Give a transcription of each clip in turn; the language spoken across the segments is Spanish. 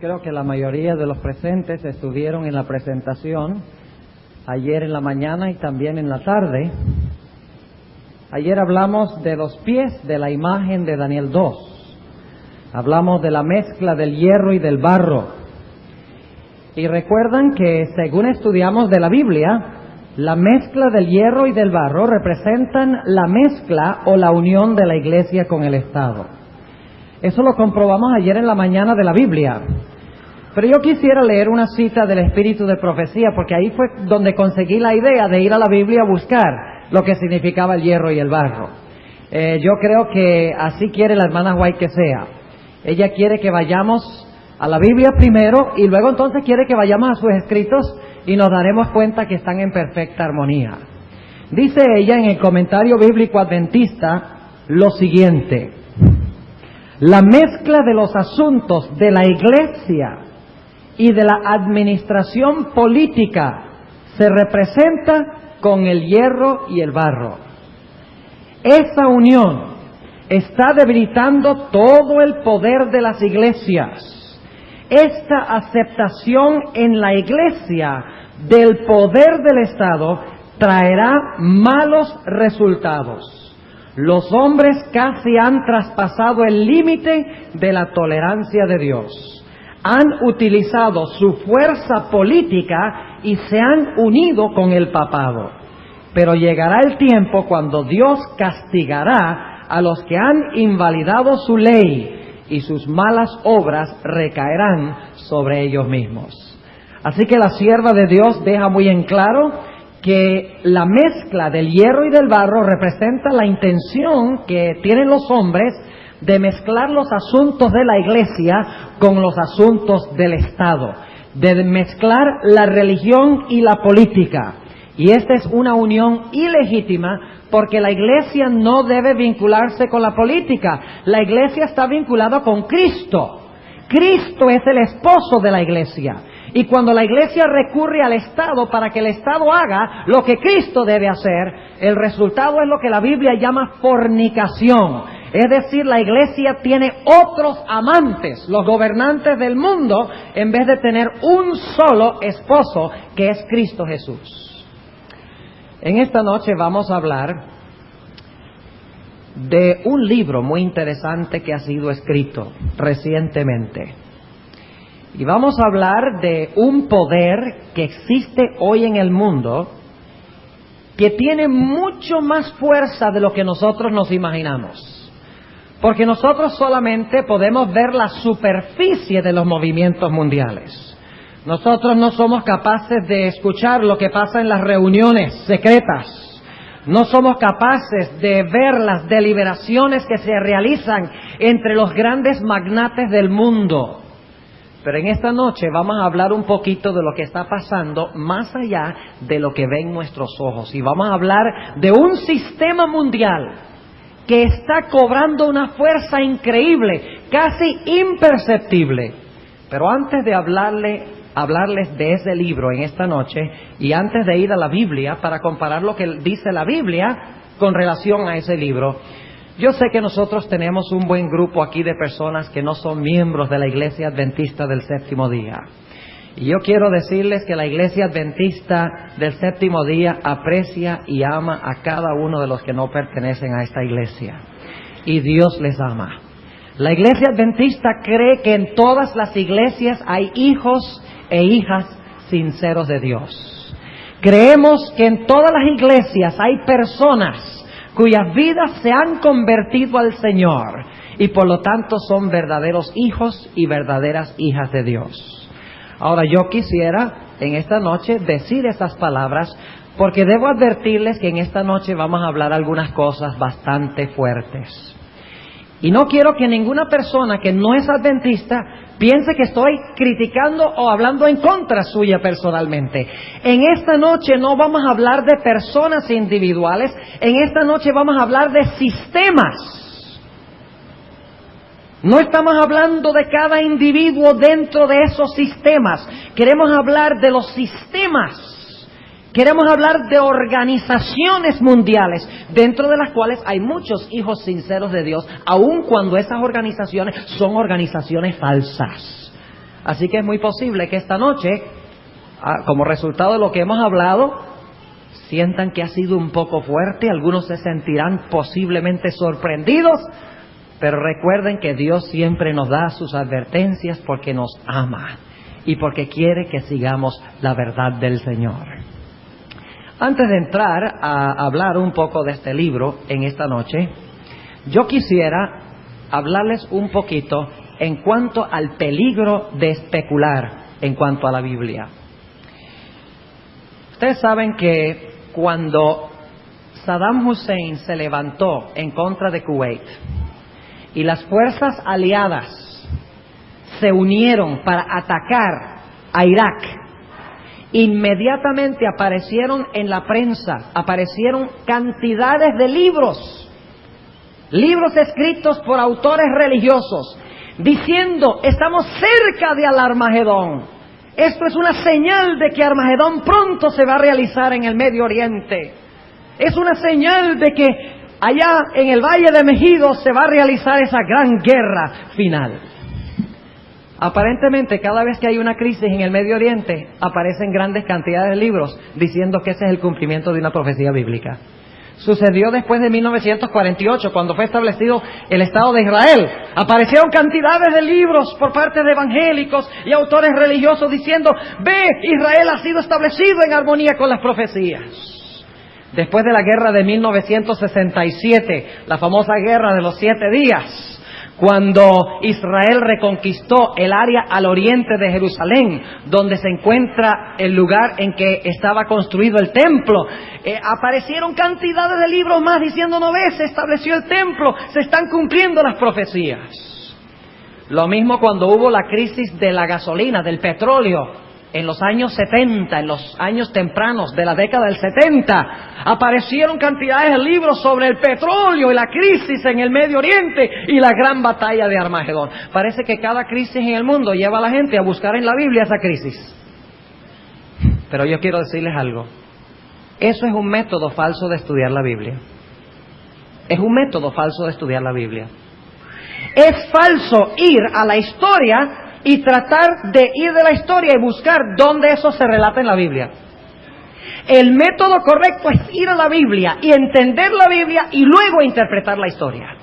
Creo que la mayoría de los presentes estuvieron en la presentación ayer en la mañana y también en la tarde. Ayer hablamos de los pies de la imagen de Daniel 2. Hablamos de la mezcla del hierro y del barro. Y recuerdan que según estudiamos de la Biblia, la mezcla del hierro y del barro representan la mezcla o la unión de la iglesia con el Estado. Eso lo comprobamos ayer en la mañana de la Biblia. Pero yo quisiera leer una cita del Espíritu de Profecía, porque ahí fue donde conseguí la idea de ir a la Biblia a buscar lo que significaba el hierro y el barro. Yo creo que así quiere la hermana White que sea. Ella quiere que vayamos a la Biblia primero y luego entonces quiere que vayamos a sus escritos y nos daremos cuenta que están en perfecta armonía. Dice ella en el comentario bíblico adventista lo siguiente: la mezcla de los asuntos de la iglesia y de la administración política se representa con el hierro y el barro. Esa unión está debilitando todo el poder de las iglesias. Esta aceptación en la iglesia del poder del Estado traerá malos resultados. Los hombres casi han traspasado el límite de la tolerancia de Dios. Han utilizado su fuerza política y se han unido con el papado. Pero llegará el tiempo cuando Dios castigará a los que han invalidado su ley y sus malas obras recaerán sobre ellos mismos. Así que la sierva de Dios deja muy en claro que la mezcla del hierro y del barro representa la intención que tienen los hombres de mezclar los asuntos de la iglesia con los asuntos del Estado, de mezclar la religión y la política. Y esta es una unión ilegítima porque la iglesia no debe vincularse con la política. La iglesia está vinculada con Cristo. Cristo es el esposo de la iglesia. Y cuando la iglesia recurre al Estado para que el Estado haga lo que Cristo debe hacer, el resultado es lo que la Biblia llama fornicación. Es decir, la iglesia tiene otros amantes, los gobernantes del mundo, en vez de tener un solo esposo, que es Cristo Jesús. En esta noche vamos a hablar de un libro muy interesante que ha sido escrito recientemente. Y vamos a hablar de un poder que existe hoy en el mundo que tiene mucho más fuerza de lo que nosotros nos imaginamos. Porque nosotros solamente podemos ver la superficie de los movimientos mundiales. Nosotros no somos capaces de escuchar lo que pasa en las reuniones secretas. No somos capaces de ver las deliberaciones que se realizan entre los grandes magnates del mundo. Pero en esta noche vamos a hablar un poquito de lo que está pasando más allá de lo que ven nuestros ojos. Y vamos a hablar de un sistema mundial que está cobrando una fuerza increíble, casi imperceptible. Pero antes de hablarles de ese libro en esta noche, y antes de ir a la Biblia para comparar lo que dice la Biblia con relación a ese libro, yo sé que nosotros tenemos un buen grupo aquí de personas que no son miembros de la Iglesia Adventista del Séptimo Día. Y yo quiero decirles que la Iglesia Adventista del Séptimo Día aprecia y ama a cada uno de los que no pertenecen a esta iglesia. Y Dios les ama. La Iglesia Adventista cree que en todas las iglesias hay hijos e hijas sinceros de Dios. Creemos que en todas las iglesias hay personas cuyas vidas se han convertido al Señor y por lo tanto son verdaderos hijos y verdaderas hijas de Dios. Ahora yo quisiera en esta noche decir esas palabras porque debo advertirles que en esta noche vamos a hablar algunas cosas bastante fuertes. Y no quiero que ninguna persona que no es adventista piense que estoy criticando o hablando en contra suya personalmente. En esta noche no vamos a hablar de personas individuales, en esta noche vamos a hablar de sistemas. No estamos hablando de cada individuo dentro de esos sistemas. Queremos hablar de los sistemas. Queremos hablar de organizaciones mundiales, dentro de las cuales hay muchos hijos sinceros de Dios, aun cuando esas organizaciones son organizaciones falsas. Así que es muy posible que esta noche, como resultado de lo que hemos hablado, sientan que ha sido un poco fuerte, algunos se sentirán posiblemente sorprendidos, pero recuerden que Dios siempre nos da sus advertencias porque nos ama y porque quiere que sigamos la verdad del Señor. Antes de entrar a hablar un poco de este libro en esta noche, yo quisiera hablarles un poquito en cuanto al peligro de especular en cuanto a la Biblia. Ustedes saben que cuando Saddam Hussein se levantó en contra de Kuwait y las fuerzas aliadas se unieron para atacar a Irak, inmediatamente aparecieron en la prensa, aparecieron cantidades de libros escritos por autores religiosos, diciendo: estamos cerca de Al-Armagedón. Esto es una señal de que Armagedón pronto se va a realizar en el Medio Oriente. Es una señal de que allá en el Valle de Megido se va a realizar esa gran guerra final. Aparentemente, cada vez que hay una crisis en el Medio Oriente, aparecen grandes cantidades de libros diciendo que ese es el cumplimiento de una profecía bíblica. Sucedió después de 1948, cuando fue establecido el Estado de Israel. Aparecieron cantidades de libros por parte de evangélicos y autores religiosos diciendo: ve, Israel ha sido establecido en armonía con las profecías. Después de la guerra de 1967, la famosa guerra de los 7 días, cuando Israel reconquistó el área al oriente de Jerusalén, donde se encuentra el lugar en que estaba construido el templo, aparecieron cantidades de libros más diciendo: no ves, se estableció el templo, se están cumpliendo las profecías. Lo mismo cuando hubo la crisis de la gasolina, del petróleo, en los años 70, en los años tempranos de la década del 70, aparecieron cantidades de libros sobre el petróleo y la crisis en el Medio Oriente y la gran batalla de Armagedón. Parece que cada crisis en el mundo lleva a la gente a buscar en la Biblia esa crisis. Pero yo quiero decirles algo. Eso es un método falso de estudiar la Biblia. Es un método falso de estudiar la Biblia. Es falso ir a la historia y tratar de ir de la historia y buscar dónde eso se relata en la Biblia. El método correcto es ir a la Biblia y entender la Biblia y luego interpretar la historia.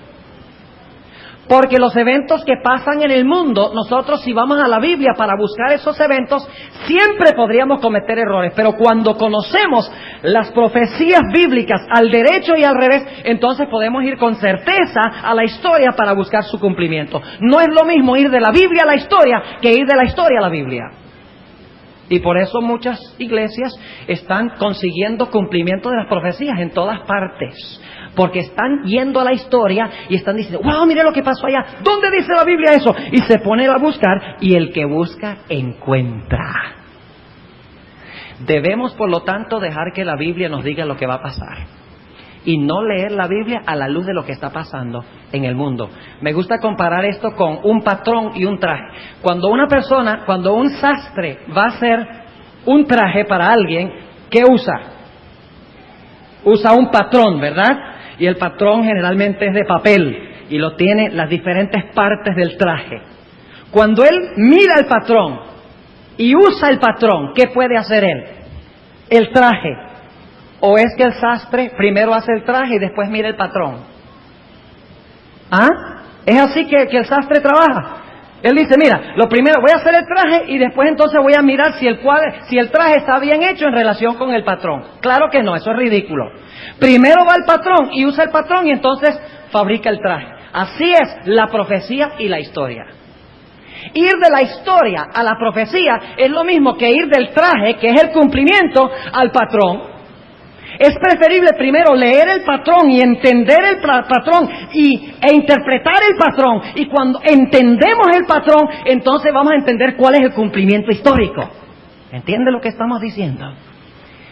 Porque los eventos que pasan en el mundo, nosotros si vamos a la Biblia para buscar esos eventos, siempre podríamos cometer errores. Pero cuando conocemos las profecías bíblicas al derecho y al revés, entonces podemos ir con certeza a la historia para buscar su cumplimiento. No es lo mismo ir de la Biblia a la historia que ir de la historia a la Biblia. Y por eso muchas iglesias están consiguiendo cumplimiento de las profecías en todas partes. Porque están yendo a la historia y están diciendo: wow, mire lo que pasó allá, ¿dónde dice la Biblia eso? Y se ponen a buscar, y el que busca encuentra. Debemos, por lo tanto, dejar que la Biblia nos diga lo que va a pasar y no leer la Biblia a la luz de lo que está pasando en el mundo. Me gusta comparar esto con un patrón y un traje. Cuando un sastre va a hacer un traje para alguien, ¿qué usa? Usa un patrón, ¿verdad? Y el patrón generalmente es de papel y lo tiene las diferentes partes del traje. Cuando él mira el patrón y usa el patrón, ¿qué puede hacer él? El traje. ¿O es que el sastre primero hace el traje y después mira el patrón? ¿Ah? ¿Es así que el sastre trabaja? Él dice: mira, lo primero voy a hacer el traje y después entonces voy a mirar si el traje está bien hecho en relación con el patrón. Claro que no, eso es ridículo. Primero va el patrón y usa el patrón y entonces fabrica el traje. Así es la profecía y la historia. Ir de la historia a la profecía es lo mismo que ir del traje, que es el cumplimiento, al patrón. Es preferible primero leer el patrón y entender el patrón e interpretar el patrón. Y cuando entendemos el patrón, entonces vamos a entender cuál es el cumplimiento histórico. ¿Entiende lo que estamos diciendo?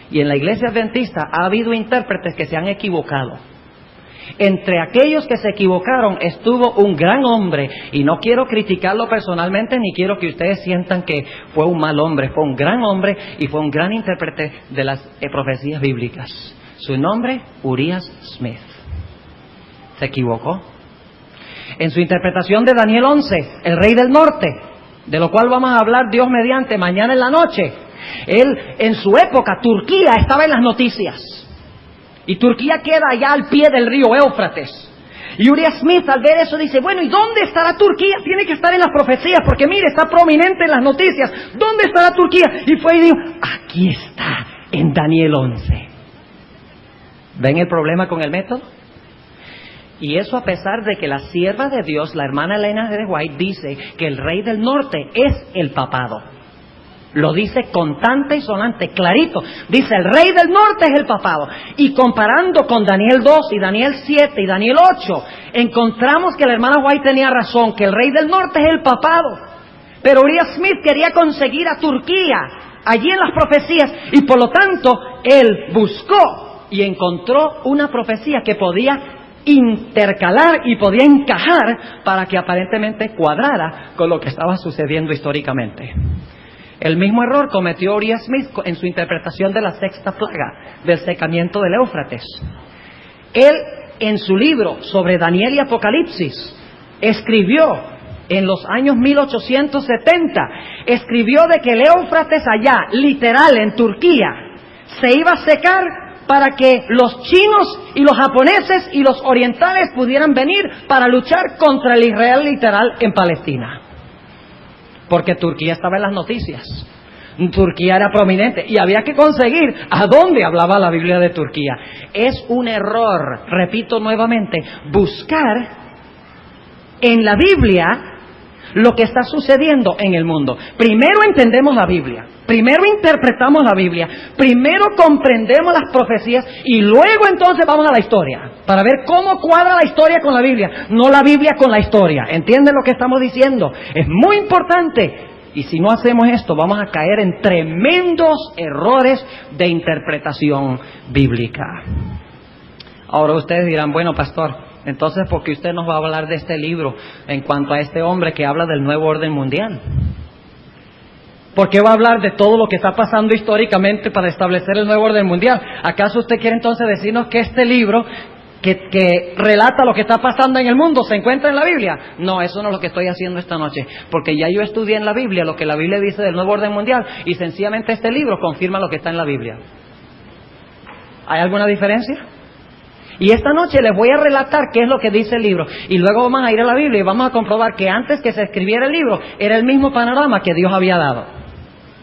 Y en la iglesia adventista ha habido intérpretes que se han equivocado. Entre aquellos que se equivocaron estuvo un gran hombre, y no quiero criticarlo personalmente ni quiero que ustedes sientan que fue un mal hombre. Fue un gran hombre y fue un gran intérprete de las profecías bíblicas. Su nombre, Urias Smith. Se equivocó. En su interpretación de Daniel 11, el rey del norte, de lo cual vamos a hablar Dios mediante mañana en la noche. Él, en su época, Turquía estaba en las noticias. Y Turquía queda allá al pie del río Éufrates. Y Uriah Smith, al ver eso, dice, bueno, ¿y dónde estará Turquía? Tiene que estar en las profecías, porque mire, está prominente en las noticias. ¿Dónde estará Turquía? Y fue y dijo, aquí está, en Daniel 11. ¿Ven el problema con el método? Y eso a pesar de que la sierva de Dios, la hermana Elena de White, dice que el rey del norte es el papado. Lo dice contante y sonante, clarito. Dice, el rey del norte es el papado. Y comparando con Daniel 2 y Daniel 7 y Daniel 8, encontramos que la hermana White tenía razón, que el rey del norte es el papado. Pero Uriah Smith quería conseguir a Turquía, allí en las profecías, y por lo tanto, él buscó y encontró una profecía que podía intercalar y podía encajar para que aparentemente cuadrara con lo que estaba sucediendo históricamente. El mismo error cometió Uriah Smith en su interpretación de la sexta plaga, del secamiento del Éufrates. Él, en su libro sobre Daniel y Apocalipsis, escribió en los años 1870, escribió de que el Éufrates allá, literal en Turquía, se iba a secar para que los chinos y los japoneses y los orientales pudieran venir para luchar contra el Israel literal en Palestina. Porque Turquía estaba en las noticias. Turquía era prominente y había que conseguir a dónde hablaba la Biblia de Turquía. Es un error, repito nuevamente, buscar en la Biblia lo que está sucediendo en el mundo. Primero entendemos la Biblia, primero interpretamos la Biblia, primero comprendemos las profecías y luego entonces vamos a la historia para ver cómo cuadra la historia con la Biblia, no la Biblia con la historia. ¿Entienden lo que estamos diciendo? Es muy importante. Y si no hacemos esto, vamos a caer en tremendos errores de interpretación bíblica. Ahora ustedes dirán, bueno, pastor, entonces, ¿por qué usted nos va a hablar de este libro en cuanto a este hombre que habla del nuevo orden mundial? ¿Por qué va a hablar de todo lo que está pasando históricamente para establecer el nuevo orden mundial? ¿Acaso usted quiere entonces decirnos que este libro que relata lo que está pasando en el mundo se encuentra en la Biblia? No, eso no es lo que estoy haciendo esta noche, porque ya yo estudié en la Biblia lo que la Biblia dice del nuevo orden mundial y sencillamente este libro confirma lo que está en la Biblia. ¿Hay alguna diferencia? Y esta noche les voy a relatar qué es lo que dice el libro. Y luego vamos a ir a la Biblia y vamos a comprobar que antes que se escribiera el libro era el mismo panorama que Dios había dado.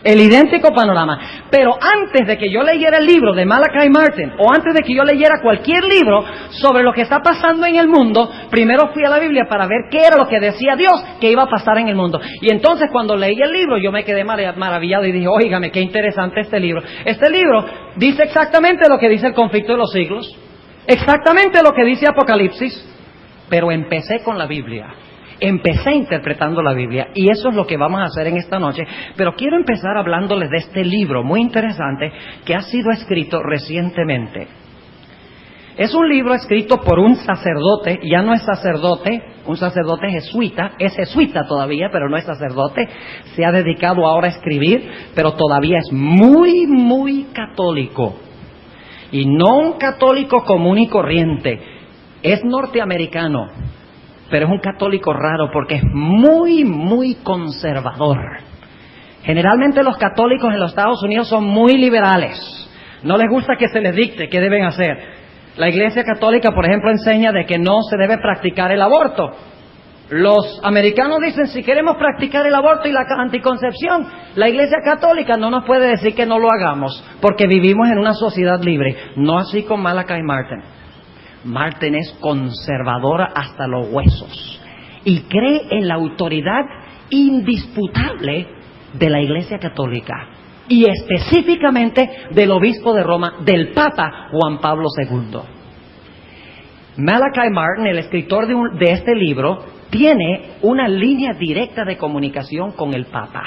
El idéntico panorama. Pero antes de que yo leyera el libro de Malachi Martin, o antes de que yo leyera cualquier libro sobre lo que está pasando en el mundo, primero fui a la Biblia para ver qué era lo que decía Dios que iba a pasar en el mundo. Y entonces cuando leí el libro yo me quedé maravillado y dije, óigame, qué interesante este libro. Este libro dice exactamente lo que dice el conflicto de los siglos. Exactamente lo que dice Apocalipsis, pero empecé con la Biblia, empecé interpretando la Biblia y eso es lo que vamos a hacer en esta noche. Pero quiero empezar hablándoles de este libro muy interesante que ha sido escrito recientemente. Es un libro escrito por un sacerdote, ya no es sacerdote, un sacerdote jesuita, es jesuita todavía, pero no es sacerdote, se ha dedicado ahora a escribir, pero todavía es muy, muy católico. Y no un católico común y corriente, es norteamericano, pero es un católico raro porque es muy, muy conservador. Generalmente los católicos en los Estados Unidos son muy liberales, no les gusta que se les dicte qué deben hacer. La Iglesia Católica, por ejemplo, enseña de que no se debe practicar el aborto. Los americanos dicen, si queremos practicar el aborto y la anticoncepción, la Iglesia Católica no nos puede decir que no lo hagamos, porque vivimos en una sociedad libre. No así con Malachi Martin. Martin es conservadora hasta los huesos y cree en la autoridad indisputable de la Iglesia Católica y específicamente del obispo de Roma, del Papa Juan Pablo II. Malachi Martin, el escritor de este libro, tiene una línea directa de comunicación con el Papa.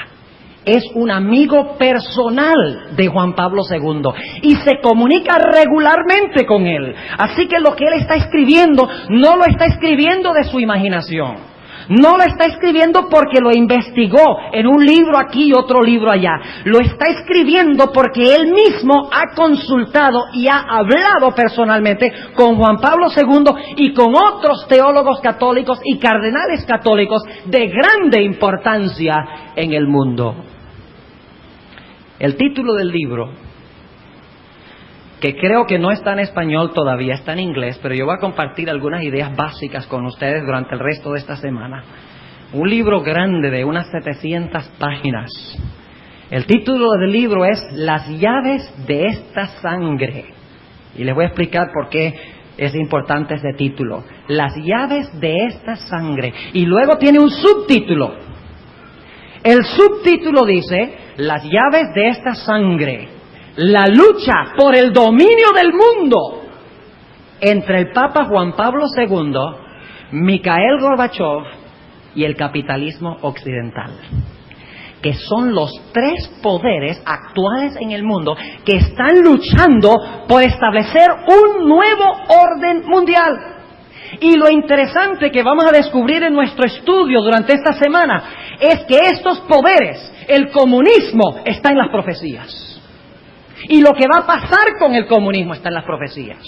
Es un amigo personal de Juan Pablo II y se comunica regularmente con él. Así que lo que él está escribiendo no lo está escribiendo de su imaginación, No lo está escribiendo porque lo investigó en un libro aquí y otro libro allá. Lo está escribiendo porque él mismo ha consultado y ha hablado personalmente con Juan Pablo II y con otros teólogos católicos y cardenales católicos de grande importancia en el mundo. El título del libro, que creo que no está en español todavía, está en inglés, pero yo voy a compartir algunas ideas básicas con ustedes durante el resto de esta semana. Un libro grande de unas 700 páginas. El título del libro es Las llaves de esta sangre. Y les voy a explicar por qué es importante ese título. Las llaves de esta sangre. Y luego tiene un subtítulo. El subtítulo dice, las llaves de esta sangre. La lucha por el dominio del mundo entre el Papa Juan Pablo II, Mikhail Gorbachev y el capitalismo occidental, que son los tres poderes actuales en el mundo que están luchando por establecer un nuevo orden mundial. Y lo interesante que vamos a descubrir en nuestro estudio durante esta semana es que estos poderes, el comunismo, está en las profecías. Y lo que va a pasar con el comunismo está en las profecías.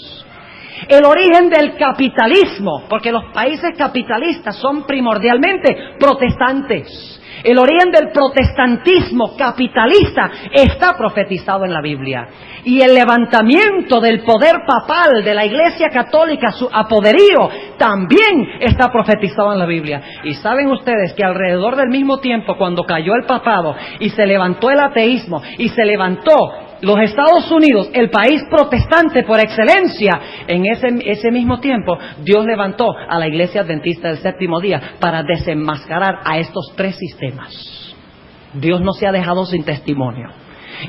El origen del capitalismo, porque los países capitalistas son primordialmente protestantes. El origen del protestantismo capitalista está profetizado en la Biblia. Y el levantamiento del poder papal de la Iglesia Católica, su apoderío, también está profetizado en la Biblia. Y saben ustedes que alrededor del mismo tiempo, cuando cayó el papado y se levantó el ateísmo y se levantó los Estados Unidos, el país protestante por excelencia, en ese mismo tiempo, Dios levantó a la Iglesia Adventista del Séptimo Día para desenmascarar a estos tres sistemas. Dios no se ha dejado sin testimonio.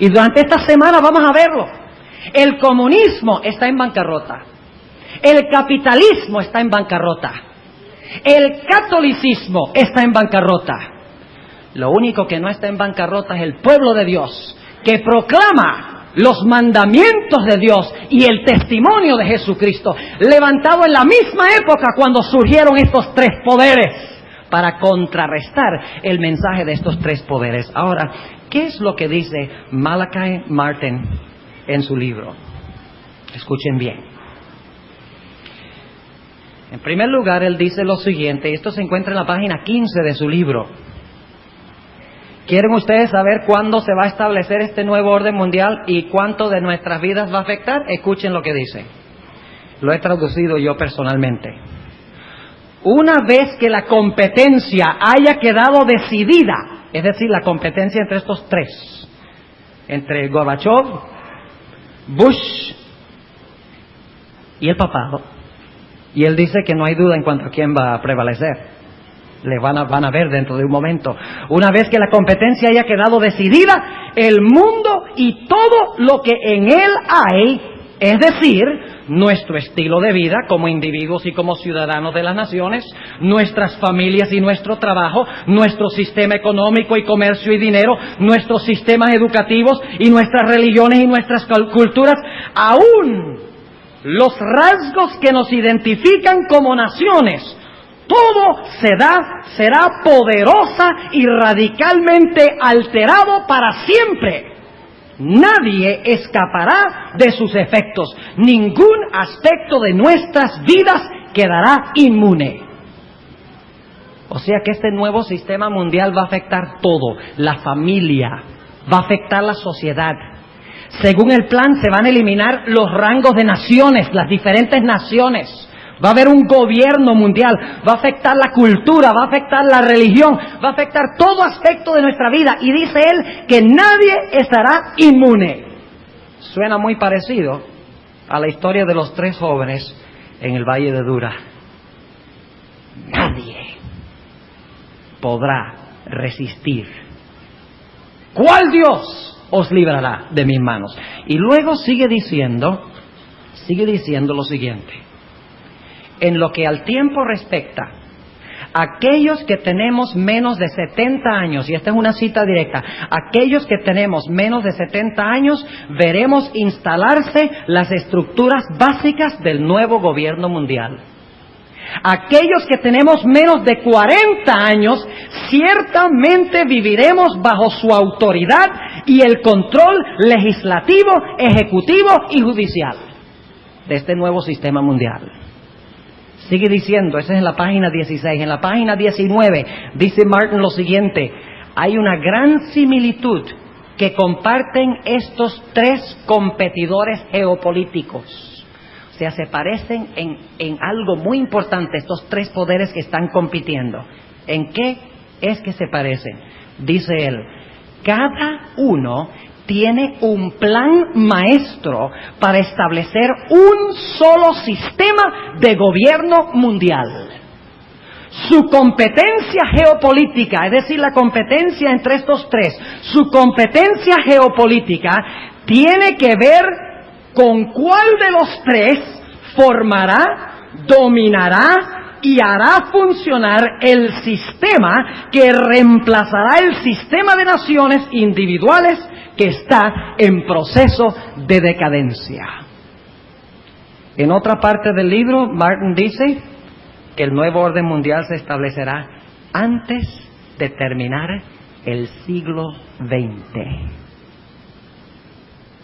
Y durante esta semana vamos a verlo. El comunismo está en bancarrota. El capitalismo está en bancarrota. El catolicismo está en bancarrota. Lo único que no está en bancarrota es el pueblo de Dios, que proclama los mandamientos de Dios y el testimonio de Jesucristo, levantado en la misma época cuando surgieron estos tres poderes, para contrarrestar el mensaje de estos tres poderes. Ahora, ¿qué es lo que dice Malachi Martin en su libro? Escuchen bien. En primer lugar, él dice lo siguiente, y esto se encuentra en la página 15 de su libro. ¿Quieren ustedes saber cuándo se va a establecer este nuevo orden mundial y cuánto de nuestras vidas va a afectar? Escuchen lo que dice. Lo he traducido yo personalmente. Una vez que la competencia haya quedado decidida, es decir, la competencia entre estos tres, entre Gorbachev, Bush y el papado, y él dice que no hay duda en cuanto a quién va a prevalecer. Le van a ver dentro de un momento. Una vez que la competencia haya quedado decidida, el mundo y todo lo que en él hay, es decir, nuestro estilo de vida como individuos y como ciudadanos de las naciones, nuestras familias y nuestro trabajo, nuestro sistema económico y comercio y dinero, nuestros sistemas educativos y nuestras religiones y nuestras culturas, aún los rasgos que nos identifican como naciones, todo será poderosa y radicalmente alterado para siempre. Nadie escapará de sus efectos. Ningún aspecto de nuestras vidas quedará inmune. O sea que este nuevo sistema mundial va a afectar todo. La familia, va a afectar la sociedad. Según el plan se van a eliminar los rangos de naciones, las diferentes naciones. Va a haber un gobierno mundial, va a afectar la cultura, va a afectar la religión, va a afectar todo aspecto de nuestra vida. Y dice él que nadie estará inmune. Suena muy parecido a la historia de los tres jóvenes en el Valle de Dura. Nadie podrá resistir. ¿Cuál Dios os librará de mis manos? Y luego sigue diciendo lo siguiente. En lo que al tiempo respecta, aquellos que tenemos menos de 70 años, y esta es una cita directa, aquellos que tenemos menos de 70 años, veremos instalarse las estructuras básicas del nuevo gobierno mundial. Aquellos que tenemos menos de 40 años, ciertamente viviremos bajo su autoridad y el control legislativo, ejecutivo y judicial de este nuevo sistema mundial. Sigue diciendo, esa es en la página 16. En la página 19 dice Martin lo siguiente: hay una gran similitud que comparten estos tres competidores geopolíticos. O sea, se parecen en algo muy importante, estos tres poderes que están compitiendo. ¿En qué es que se parecen? Dice él, cada uno tiene un plan maestro para establecer un solo sistema de gobierno mundial. Su competencia geopolítica, es decir, la competencia entre estos tres, su competencia geopolítica tiene que ver con cuál de los tres formará, dominará y hará funcionar el sistema que reemplazará el sistema de naciones individuales que está en proceso de decadencia. En otra parte del libro, Martin dice que el nuevo orden mundial se establecerá antes de terminar el siglo XX.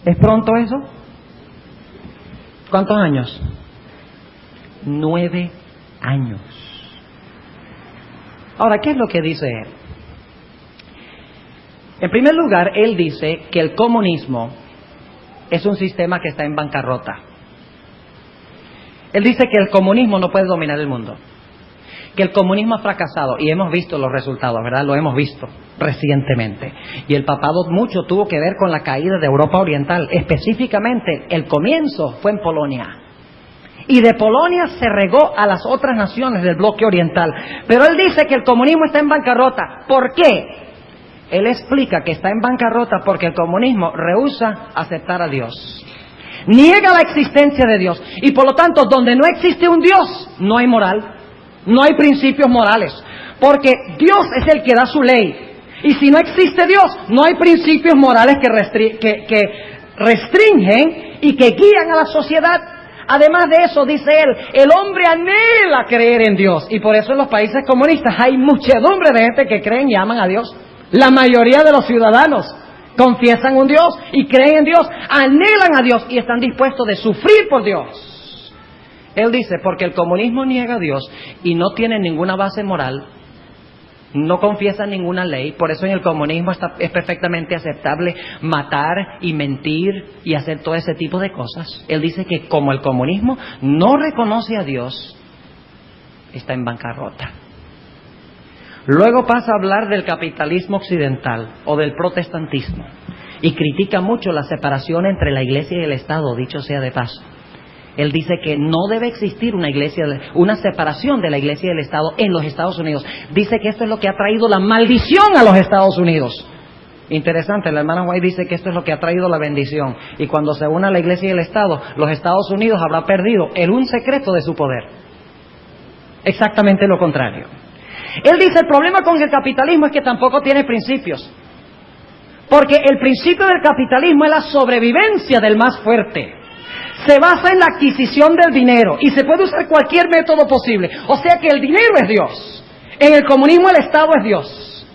¿Es pronto eso? ¿Cuántos años? 9 años. Ahora, ¿qué es lo que dice él? En primer lugar, él dice que el comunismo es un sistema que está en bancarrota. Él dice que el comunismo no puede dominar el mundo, que el comunismo ha fracasado, y hemos visto los resultados, ¿verdad? Lo hemos visto recientemente. Y el papado mucho tuvo que ver con la caída de Europa Oriental. Específicamente, el comienzo fue en Polonia. Y de Polonia se regó a las otras naciones del bloque oriental. Pero él dice que el comunismo está en bancarrota. ¿Por qué? Él explica que está en bancarrota porque el comunismo rehúsa aceptar a Dios. Niega la existencia de Dios. Y por lo tanto, donde no existe un Dios, no hay moral. No hay principios morales. Porque Dios es el que da su ley. Y si no existe Dios, no hay principios morales que restringen y que guían a la sociedad. Además de eso, dice él, el hombre anhela creer en Dios. Y por eso en los países comunistas hay muchedumbre de gente que creen y aman a Dios. La mayoría de los ciudadanos confiesan un Dios y creen en Dios, anhelan a Dios y están dispuestos de sufrir por Dios. Él dice, porque el comunismo niega a Dios y no tiene ninguna base moral, no confiesa ninguna ley, por eso en el comunismo es perfectamente aceptable matar y mentir y hacer todo ese tipo de cosas. Él dice que como el comunismo no reconoce a Dios, está en bancarrota. Luego pasa a hablar del capitalismo occidental o del protestantismo y critica mucho la separación entre la iglesia y el Estado, dicho sea de paso. Él dice que no debe existir una separación de la iglesia y del Estado en los Estados Unidos. Dice que esto es lo que ha traído la maldición a los Estados Unidos. Interesante, la hermana White dice que esto es lo que ha traído la bendición. Y cuando se una la iglesia y el Estado, los Estados Unidos habrá perdido un secreto de su poder. Exactamente lo contrario. Él dice, el problema con el capitalismo es que tampoco tiene principios. Porque el principio del capitalismo es la sobrevivencia del más fuerte. Se basa en la adquisición del dinero y se puede usar cualquier método posible. O sea que el dinero es Dios. En el comunismo el Estado es Dios.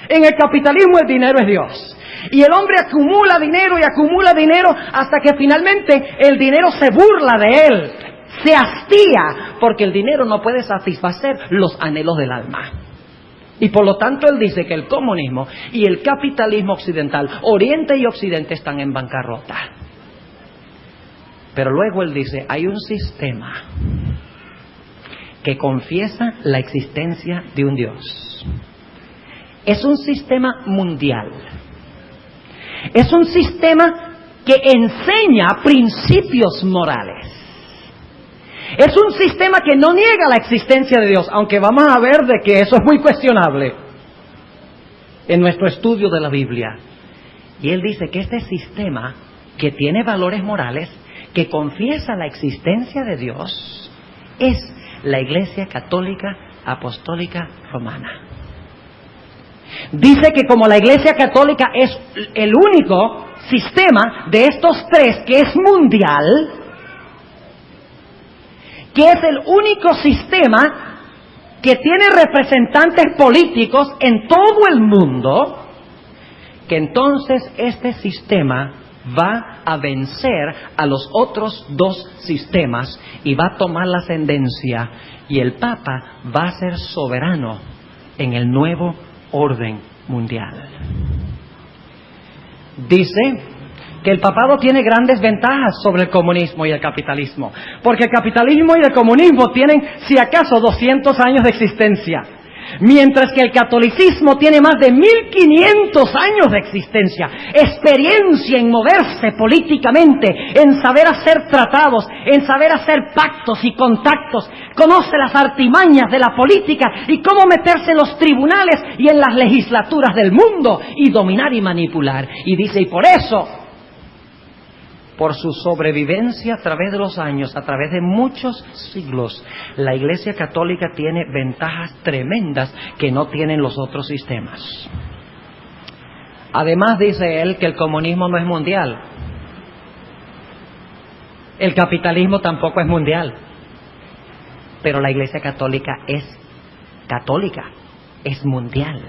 En el capitalismo el dinero es Dios. Y el hombre acumula dinero y acumula dinero hasta que finalmente el dinero se burla de él. Se hastía porque el dinero no puede satisfacer los anhelos del alma. Y por lo tanto él dice que el comunismo y el capitalismo occidental, Oriente y Occidente, están en bancarrota. Pero luego él dice, hay un sistema que confiesa la existencia de un Dios. Es un sistema mundial. Es un sistema que enseña principios morales. Es un sistema que no niega la existencia de Dios, aunque vamos a ver de que eso es muy cuestionable en nuestro estudio de la Biblia. Y él dice que este sistema, que tiene valores morales, que confiesa la existencia de Dios, es la Iglesia Católica Apostólica Romana. Dice que como la Iglesia Católica es el único sistema de estos tres que es mundial, que es el único sistema que tiene representantes políticos en todo el mundo, que entonces este sistema va a vencer a los otros dos sistemas y va a tomar la ascendencia, y el Papa va a ser soberano en el nuevo orden mundial. Dice que el papado tiene grandes ventajas sobre el comunismo y el capitalismo, porque el capitalismo y el comunismo tienen, si acaso, 200 años de existencia, mientras que el catolicismo tiene más de 1500 años de existencia, experiencia en moverse políticamente, en saber hacer tratados, en saber hacer pactos y contactos, conoce las artimañas de la política y cómo meterse en los tribunales y en las legislaturas del mundo y dominar y manipular. Y dice, y por eso, por su sobrevivencia a través de los años, a través de muchos siglos, la Iglesia Católica tiene ventajas tremendas que no tienen los otros sistemas. Además, dice él que el comunismo no es mundial. El capitalismo tampoco es mundial. Pero la Iglesia Católica, es mundial.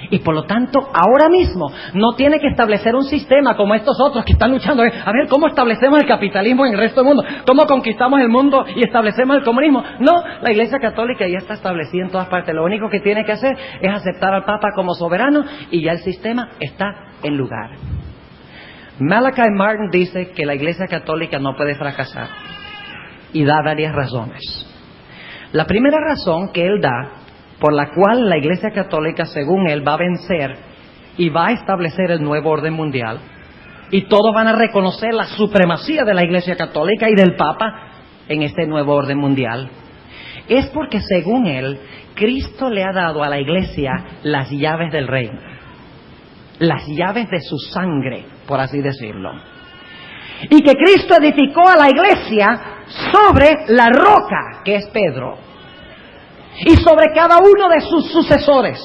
Y por lo tanto, ahora mismo no tiene que establecer un sistema como estos otros que están luchando. A ver, ¿cómo establecemos el capitalismo en el resto del mundo? ¿Cómo conquistamos el mundo y establecemos el comunismo? No, la Iglesia Católica ya está establecida en todas partes. Lo único que tiene que hacer es aceptar al Papa como soberano y ya el sistema está en lugar. Malachi Martin dice que la Iglesia Católica no puede fracasar y da varias razones. La primera razón que él da, por la cual la Iglesia Católica, según él, va a vencer y va a establecer el nuevo orden mundial, y todos van a reconocer la supremacía de la Iglesia Católica y del Papa en este nuevo orden mundial, es porque, según él, Cristo le ha dado a la Iglesia las llaves del reino, las llaves de su sangre, por así decirlo, y que Cristo edificó a la Iglesia sobre la roca que es Pedro, y sobre cada uno de sus sucesores.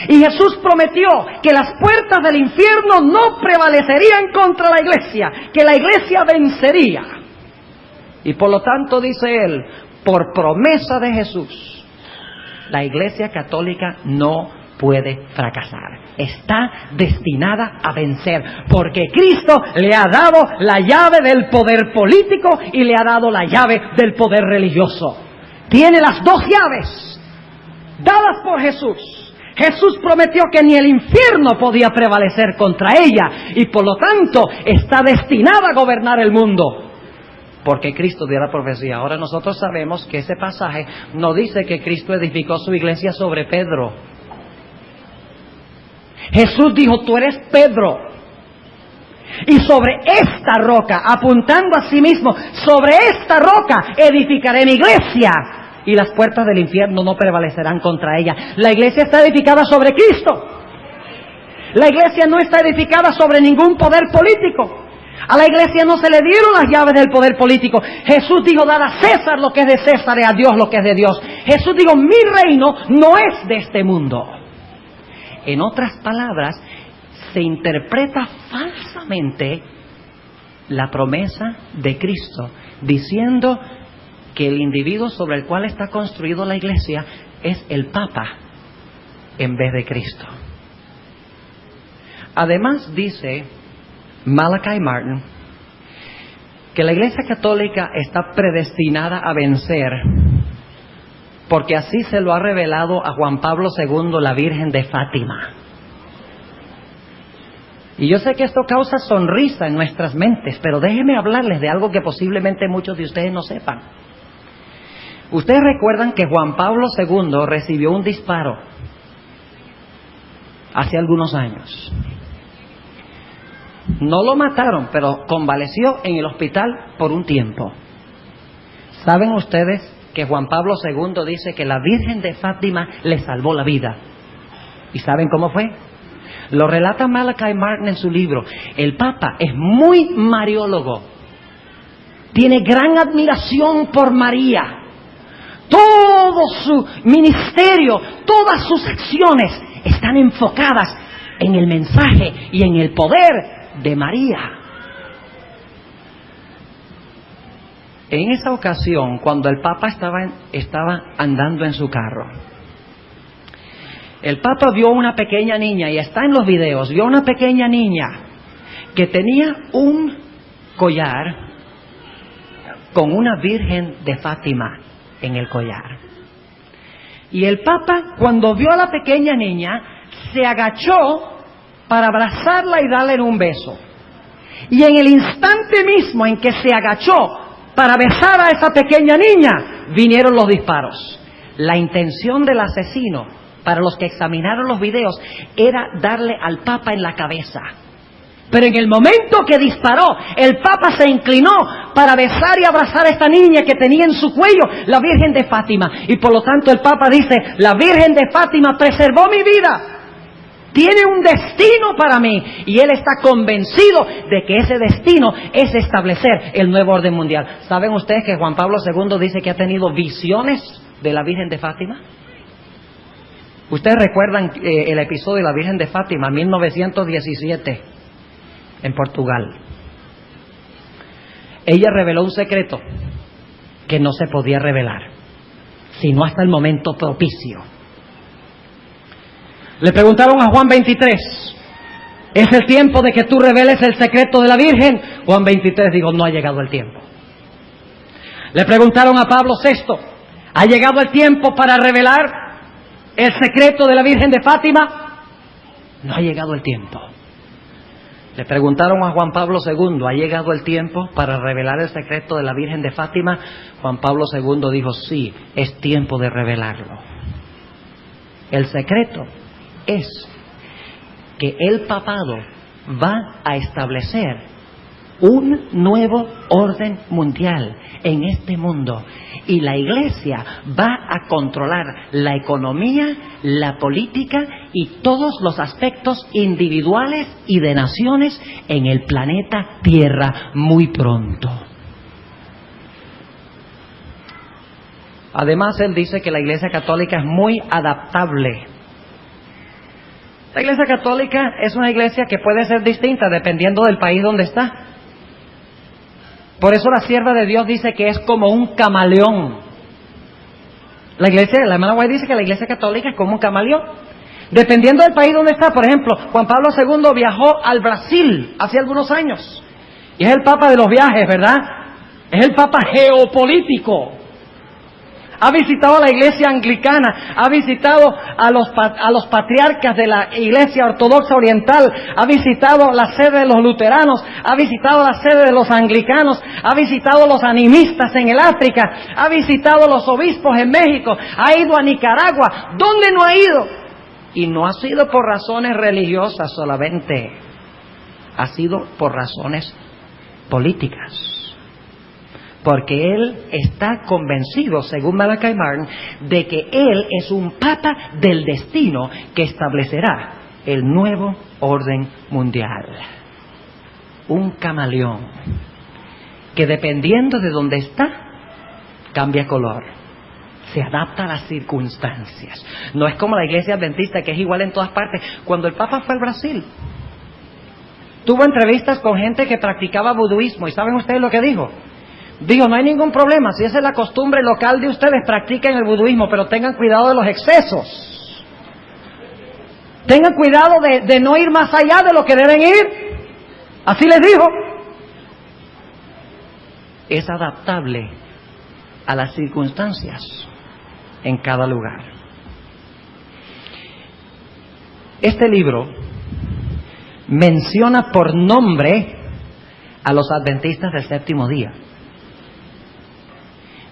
Y Jesús prometió que las puertas del infierno no prevalecerían contra la Iglesia, que la Iglesia vencería. Y por lo tanto, dice él, por promesa de Jesús, la Iglesia Católica no puede fracasar. Está destinada a vencer, porque Cristo le ha dado la llave del poder político y le ha dado la llave del poder religioso. Tiene las dos llaves dadas por Jesús. Jesús prometió que ni el infierno podía prevalecer contra ella, y por lo tanto está destinada a gobernar el mundo, porque Cristo dio la profecía. Ahora nosotros sabemos que ese pasaje no dice que Cristo edificó su iglesia sobre Pedro. Jesús dijo, tú eres Pedro, y sobre esta roca, apuntando a sí mismo, sobre esta roca edificaré mi iglesia, y las puertas del infierno no prevalecerán contra ella. La iglesia está edificada sobre Cristo. La iglesia no está edificada sobre ningún poder político. A la iglesia no se le dieron las llaves del poder político. Jesús dijo, dad a César lo que es de César y a Dios lo que es de Dios. Jesús dijo, mi reino no es de este mundo. En otras palabras, se interpreta falsamente la promesa de Cristo, diciendo que el individuo sobre el cual está construido la iglesia es el Papa en vez de Cristo. Además, dice Malachi Martin que la Iglesia Católica está predestinada a vencer, porque así se lo ha revelado a Juan Pablo II, la Virgen de Fátima. Y yo sé que esto causa sonrisa en nuestras mentes, pero déjenme hablarles de algo que posiblemente muchos de ustedes no sepan. Ustedes recuerdan que Juan Pablo II recibió un disparo hace algunos años. No lo mataron, pero convaleció en el hospital por un tiempo. ¿Saben ustedes que Juan Pablo II dice que la Virgen de Fátima le salvó la vida? ¿Y saben cómo fue? Lo relata Malachi Martin en su libro. El Papa es muy mariólogo. Tiene gran admiración por María. Todo su ministerio, todas sus acciones están enfocadas en el mensaje y en el poder de María. En esa ocasión, cuando el Papa estaba andando en su carro, el Papa vio una pequeña niña, y está en los videos, vio una pequeña niña que tenía un collar con una Virgen de Fátima en el collar. Y el Papa, cuando vio a la pequeña niña, se agachó para abrazarla y darle un beso. Y en el instante mismo en que se agachó para besar a esa pequeña niña, vinieron los disparos. La intención del asesino, para los que examinaron los videos, era darle al Papa en la cabeza. Pero en el momento que disparó, el Papa se inclinó para besar y abrazar a esta niña que tenía en su cuello la Virgen de Fátima. Y por lo tanto el Papa dice, la Virgen de Fátima preservó mi vida. Tiene un destino para mí. Y él está convencido de que ese destino es establecer el nuevo orden mundial. ¿Saben ustedes que Juan Pablo II dice que ha tenido visiones de la Virgen de Fátima? Ustedes recuerdan el episodio de la Virgen de Fátima, 1917, en Portugal. Ella reveló un secreto que no se podía revelar, sino hasta el momento propicio. Le preguntaron a Juan 23, ¿es el tiempo de que tú reveles el secreto de la Virgen? Juan 23 dijo, no ha llegado el tiempo. Le preguntaron a Pablo VI, ¿ha llegado el tiempo para revelar el secreto de la Virgen de Fátima? No ha llegado el tiempo. Le preguntaron a Juan Pablo II, ¿ha llegado el tiempo para revelar el secreto de la Virgen de Fátima? Juan Pablo II dijo, sí, es tiempo de revelarlo. El secreto es que el papado va a establecer un nuevo orden mundial en este mundo, y la Iglesia va a controlar la economía, la política y todos los aspectos individuales y de naciones en el planeta Tierra muy pronto. Además, él dice que la Iglesia Católica es muy adaptable. La Iglesia Católica es una iglesia que puede ser distinta dependiendo del país donde está. Por eso la sierva de Dios dice que es como un camaleón. La hermana White dice que la Iglesia Católica es como un camaleón. Dependiendo del país donde está. Por ejemplo, Juan Pablo II viajó al Brasil hace algunos años. Y es el Papa de los viajes, ¿verdad? Es el Papa geopolítico. Ha visitado a la Iglesia Anglicana, ha visitado a los patriarcas de la Iglesia Ortodoxa Oriental, ha visitado la sede de los luteranos, ha visitado la sede de los anglicanos, ha visitado los animistas en el África, ha visitado los obispos en México, ha ido a Nicaragua. ¿Dónde no ha ido? Y no ha sido por razones religiosas solamente, ha sido por razones políticas. Porque él está convencido, según Malachi Martin, de que él es un papa del destino que establecerá el nuevo orden mundial. Un camaleón que dependiendo de dónde está, cambia color, se adapta a las circunstancias. No es como la Iglesia Adventista, que es igual en todas partes. Cuando el Papa fue al Brasil, tuvo entrevistas con gente que practicaba vuduismo, y ¿saben ustedes lo que dijo? Digo, no hay ningún problema, si esa es la costumbre local de ustedes, practiquen el vuduismo, pero tengan cuidado de los excesos. Tengan cuidado de no ir más allá de lo que deben ir. Así les dijo. Es adaptable a las circunstancias en cada lugar. Este libro menciona por nombre a los adventistas del séptimo día.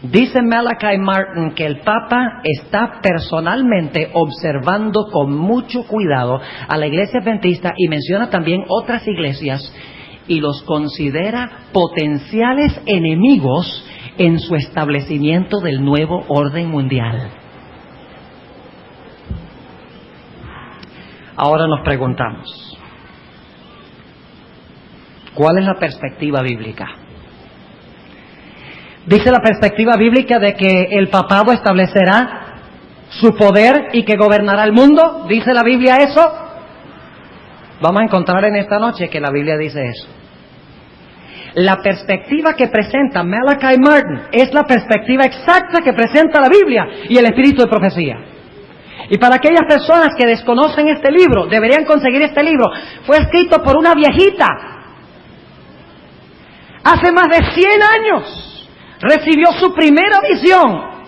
Dice Malachi Martin que el Papa está personalmente observando con mucho cuidado a la Iglesia Adventista, y menciona también otras iglesias y los considera potenciales enemigos en su establecimiento del nuevo orden mundial. Ahora nos preguntamos, ¿cuál es la perspectiva bíblica? Dice la perspectiva bíblica de que el papado establecerá su poder y que gobernará el mundo. ¿Dice la Biblia eso? Vamos a encontrar en esta noche que la Biblia dice eso. La perspectiva que presenta Malachi Martin es la perspectiva exacta que presenta la Biblia y el espíritu de profecía. Y para aquellas personas que desconocen este libro, deberían conseguir este libro. Fue escrito por una viejita. Hace más de 100 años recibió su primera visión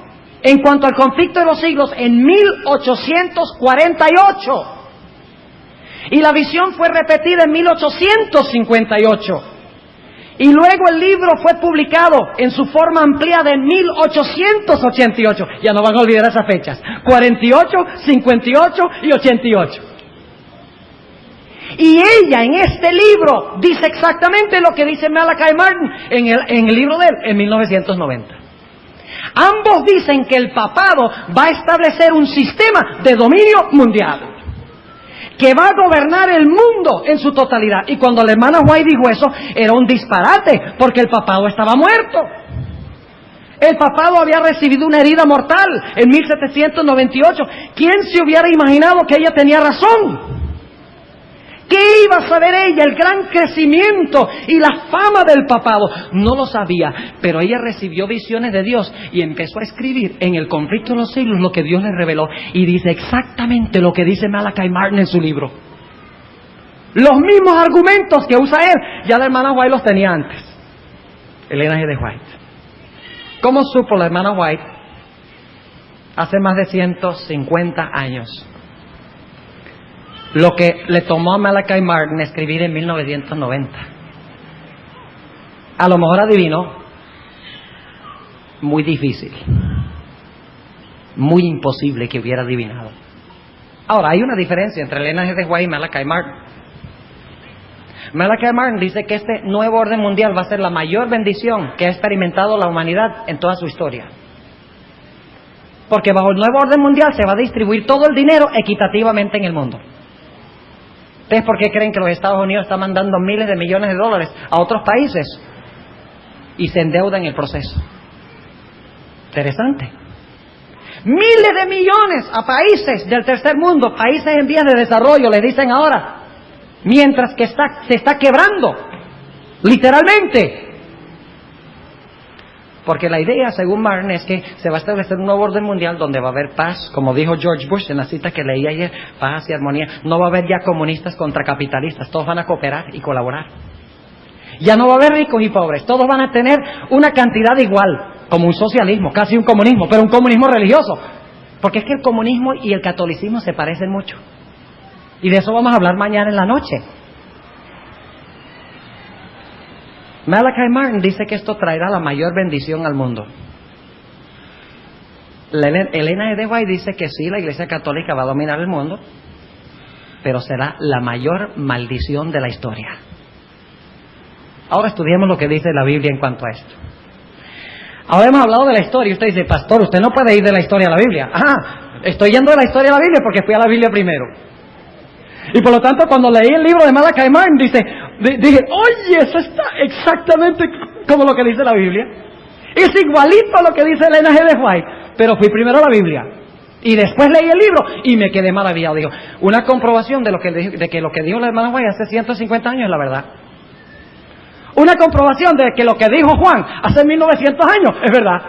en cuanto al conflicto de los siglos en 1848. Y la visión fue repetida en 1858. Y luego el libro fue publicado en su forma ampliada en 1888. Ya no van a olvidar esas fechas. 48, 58 y 88. Y ella en este libro dice exactamente lo que dice Malachi Martin en el libro de él en 1990. Ambos dicen que el papado va a establecer un sistema de dominio mundial que va a gobernar el mundo en su totalidad. Y cuando la hermana White dijo eso, era un disparate, porque el papado estaba muerto. El papado había recibido una herida mortal en 1798. ¿Quién se hubiera imaginado que ella tenía razón? ¿Qué iba a saber ella? El gran crecimiento y la fama del papado. No lo sabía, pero ella recibió visiones de Dios y empezó a escribir en el conflicto de los siglos lo que Dios le reveló. Y dice exactamente lo que dice Malachi Martin en su libro. Los mismos argumentos que usa él, ya la hermana White los tenía antes. Elena G. de White. ¿Cómo supo la hermana White hace más de 150 años lo que le tomó a Malachi Martin escribir en 1990? A lo mejor adivinó. Muy difícil. Muy imposible que hubiera adivinado. Ahora, hay una diferencia entre Elena G. de White y Malachi Martin. Malachi Martin dice que este nuevo orden mundial va a ser la mayor bendición que ha experimentado la humanidad en toda su historia. Porque bajo el nuevo orden mundial se va a distribuir todo el dinero equitativamente en el mundo. ¿Ustedes por qué creen que los Estados Unidos están mandando miles de millones de dólares a otros países y se endeudan en el proceso? Interesante. Miles de millones a países del tercer mundo, países en vías de desarrollo, les dicen ahora, mientras que se está quebrando, literalmente. Porque la idea, según Martin, es que se va a establecer un nuevo orden mundial donde va a haber paz, como dijo George Bush en la cita que leí ayer, paz y armonía. No va a haber ya comunistas contra capitalistas, todos van a cooperar y colaborar. Ya no va a haber ricos y pobres, todos van a tener una cantidad igual, como un socialismo, casi un comunismo, pero un comunismo religioso. Porque es que el comunismo y el catolicismo se parecen mucho. Y de eso vamos a hablar mañana en la noche. Malachi Martin dice que esto traerá la mayor bendición al mundo. Elena G. de White dice que sí, la Iglesia Católica va a dominar el mundo, pero será la mayor maldición de la historia. Ahora estudiemos lo que dice la Biblia en cuanto a esto. Ahora hemos hablado de la historia y usted dice, pastor, usted no puede ir de la historia a la Biblia. Estoy yendo de la historia a la Biblia porque fui a la Biblia primero. Y por lo tanto, cuando leí el libro de Malachi Martin, dije, oye, eso está exactamente como lo que dice la Biblia. Es igualito a lo que dice Elena G. de White, pero fui primero a la Biblia. Y después leí el libro y me quedé maravillado. Digo, una comprobación de que lo que dijo la hermana White hace 150 años es la verdad. Una comprobación de que lo que dijo Juan hace 1900 años es verdad.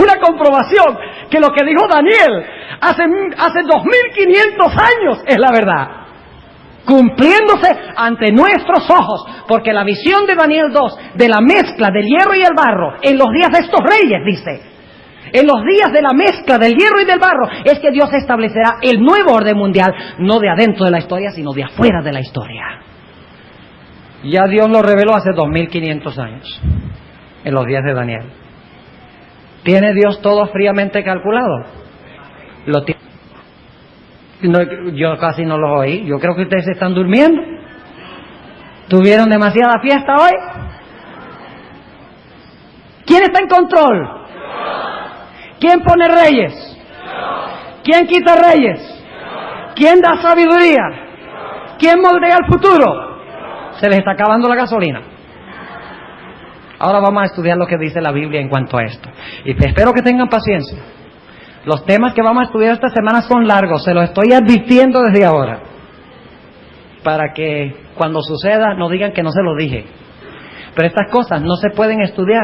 Una comprobación que lo que dijo Daniel hace 2500 años es la verdad. Cumpliéndose ante nuestros ojos, porque la visión de Daniel 2, de la mezcla del hierro y el barro, en los días de estos reyes, dice, en los días de la mezcla del hierro y del barro, es que Dios establecerá el nuevo orden mundial, no de adentro de la historia, sino de afuera de la historia. Ya Dios lo reveló hace 2500 años, en los días de Daniel. ¿Tiene Dios todo fríamente calculado? Lo tiene. No, yo casi no los oí. Yo creo que ustedes se están durmiendo. ¿Tuvieron demasiada fiesta hoy? ¿Quién está en control? ¿Quién pone reyes? ¿Quién quita reyes? ¿Quién da sabiduría? ¿Quién moldea el futuro? Se les está acabando la gasolina. Ahora vamos a estudiar lo que dice la Biblia en cuanto a esto. Y espero que tengan paciencia. Los temas que vamos a estudiar esta semana son largos, se los estoy advirtiendo desde ahora, para que cuando suceda no digan que no se lo dije. Pero estas cosas no se pueden estudiar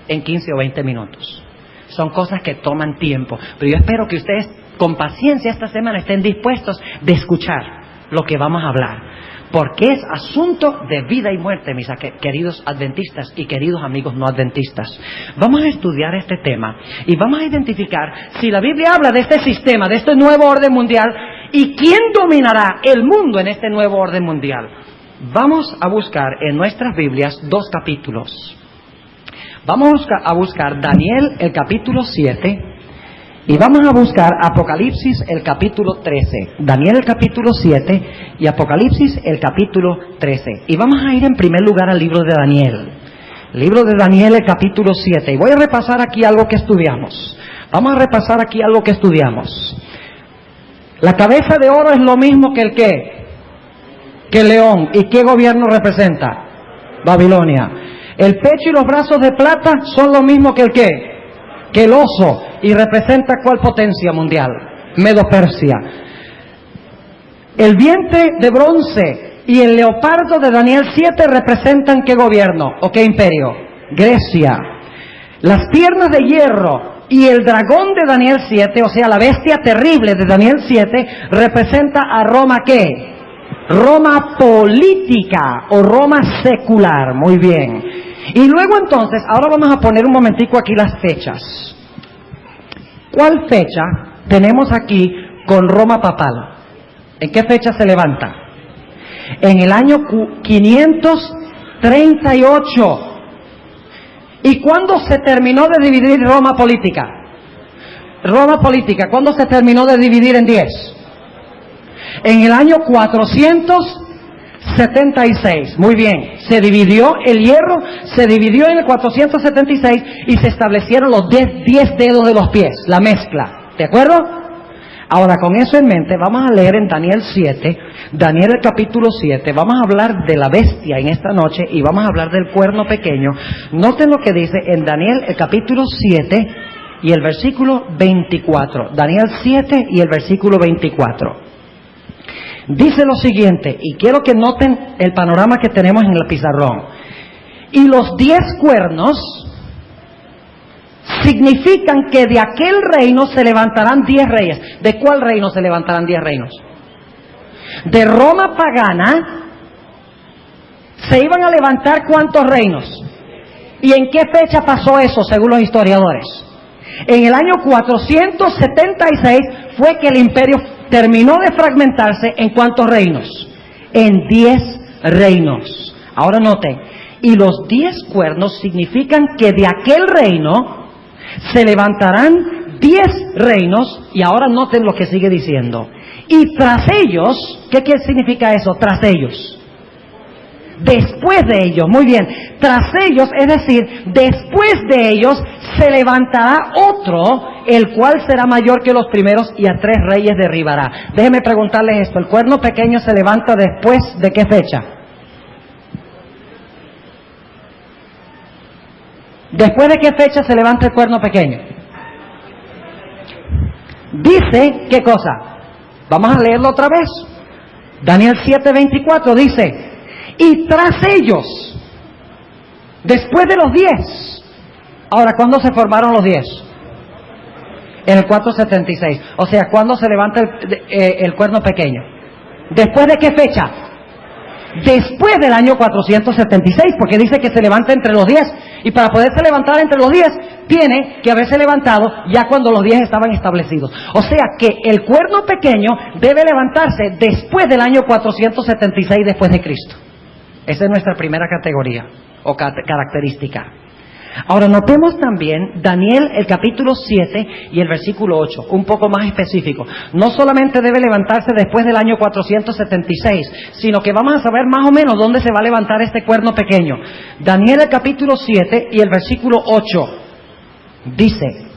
en 15 o 20 minutos. Son cosas que toman tiempo. Pero yo espero que ustedes con paciencia esta semana estén dispuestos de escuchar lo que vamos a hablar. Porque es asunto de vida y muerte, mis queridos adventistas y queridos amigos no adventistas. Vamos a estudiar este tema y vamos a identificar si la Biblia habla de este sistema, de este nuevo orden mundial, y quién dominará el mundo en este nuevo orden mundial. Vamos a buscar en nuestras Biblias 2 capítulos. Vamos a buscar Daniel el capítulo 7 y vamos a buscar Apocalipsis el capítulo 13. Daniel el capítulo 7 y Apocalipsis el capítulo 13. Y vamos a ir en primer lugar al libro de Daniel. Libro de Daniel el capítulo 7. Y voy a repasar aquí algo que estudiamos. Vamos a repasar aquí algo que estudiamos. La cabeza de oro es lo mismo que el qué? Que el león. ¿Y qué gobierno representa? Babilonia. El pecho y los brazos de plata son lo mismo que el qué? Que el oso. ¿Y representa cuál potencia mundial? Medo-Persia. El vientre de bronce y el leopardo de Daniel 7 representan qué gobierno o qué imperio? Grecia. Las piernas de hierro y el dragón de Daniel 7, o sea, la bestia terrible de Daniel 7, representa a Roma ¿qué? Roma política o Roma secular. Muy bien. Y luego entonces, ahora vamos a poner un momentico aquí las fechas. ¿Cuál fecha tenemos aquí con Roma papal? ¿En qué fecha se levanta? En el año 538. ¿Y cuándo se terminó de dividir Roma política? Roma política, ¿cuándo se terminó de dividir en 10? En el año 476. Muy bien. Se dividió el hierro, se dividió en el 476 y se establecieron los 10 dedos de los pies, la mezcla. ¿De acuerdo? Ahora, con eso en mente, vamos a leer en Daniel 7, Daniel el capítulo 7, vamos a hablar de la bestia en esta noche y vamos a hablar del cuerno pequeño. Noten lo que dice en Daniel el capítulo 7 y el versículo 24. Daniel 7 y el versículo 24. Dice lo siguiente, y quiero que noten el panorama que tenemos en el pizarrón. Y los 10 cuernos significan que de aquel reino se levantarán 10 reyes. ¿De cuál reino se levantarán 10 reinos? De Roma pagana se iban a levantar ¿cuántos reinos? ¿Y en qué fecha pasó eso según los historiadores? En el año 476 fue que el imperio terminó de fragmentarse. ¿En cuántos reinos? En 10 reinos. Ahora noten, y los 10 cuernos significan que de aquel reino se levantarán 10 reinos. Y ahora noten lo que sigue diciendo. Y tras ellos, ¿qué significa eso? Tras ellos. Después de ellos, muy bien, tras ellos, es decir, después de ellos se levantará otro, el cual será mayor que los primeros y a 3 reyes derribará. Déjenme preguntarles esto, ¿el cuerno pequeño se levanta después de qué fecha? ¿Después de qué fecha se levanta el cuerno pequeño? Dice, ¿qué cosa? Vamos a leerlo otra vez. Daniel 7:24 dice: y tras ellos, después de los 10. Ahora, ¿cuándo se formaron los 10? En el 476. O sea, ¿cuándo se levanta el cuerno pequeño? ¿Después de qué fecha? Después del año 476, porque dice que se levanta entre los 10. Y para poderse levantar entre los 10, tiene que haberse levantado ya cuando los 10 estaban establecidos. O sea que el cuerno pequeño debe levantarse después del año 476 después de Cristo. Esa es nuestra primera categoría o característica. Ahora notemos también Daniel el capítulo 7 y el versículo 8, un poco más específico. No solamente debe levantarse después del año 476, sino que vamos a saber más o menos dónde se va a levantar este cuerno pequeño. Daniel el capítulo 7 y el versículo 8 dice: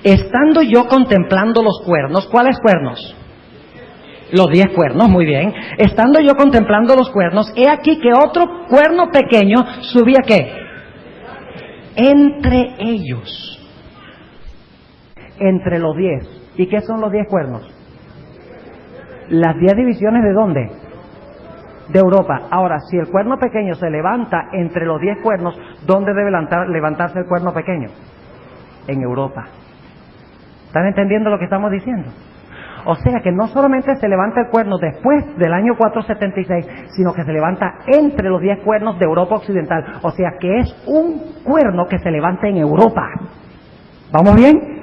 estando yo contemplando los cuernos. ¿Cuáles cuernos? Los 10 cuernos, muy bien. Estando yo contemplando los cuernos, he aquí que otro cuerno pequeño subía ¿qué? Entre ellos. Entre los 10. ¿Y qué son los 10 cuernos? Las 10 divisiones ¿de dónde? de Europa. Ahora, si el cuerno pequeño se levanta entre los 10 cuernos, ¿dónde debe levantarse el cuerno pequeño? En Europa. ¿Están entendiendo lo que estamos diciendo? O sea que no solamente se levanta el cuerno después del año 476, sino que se levanta entre los 10 cuernos de Europa Occidental. O sea que es un cuerno que se levanta en Europa. ¿Vamos bien?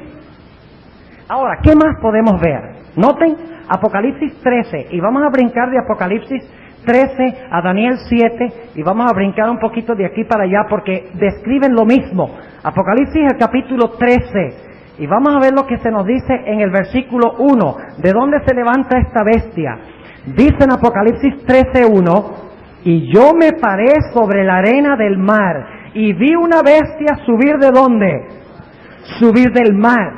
Ahora, ¿qué más podemos ver? Noten Apocalipsis 13, y vamos a brincar de Apocalipsis 13 a Daniel 7, y vamos a brincar un poquito de aquí para allá porque describen lo mismo. Apocalipsis el capítulo 13. Y vamos a ver lo que se nos dice en el versículo 1. ¿De dónde se levanta esta bestia? Dice en Apocalipsis 13:1, y yo me paré sobre la arena del mar, y vi una bestia subir ¿de dónde? Subir del mar.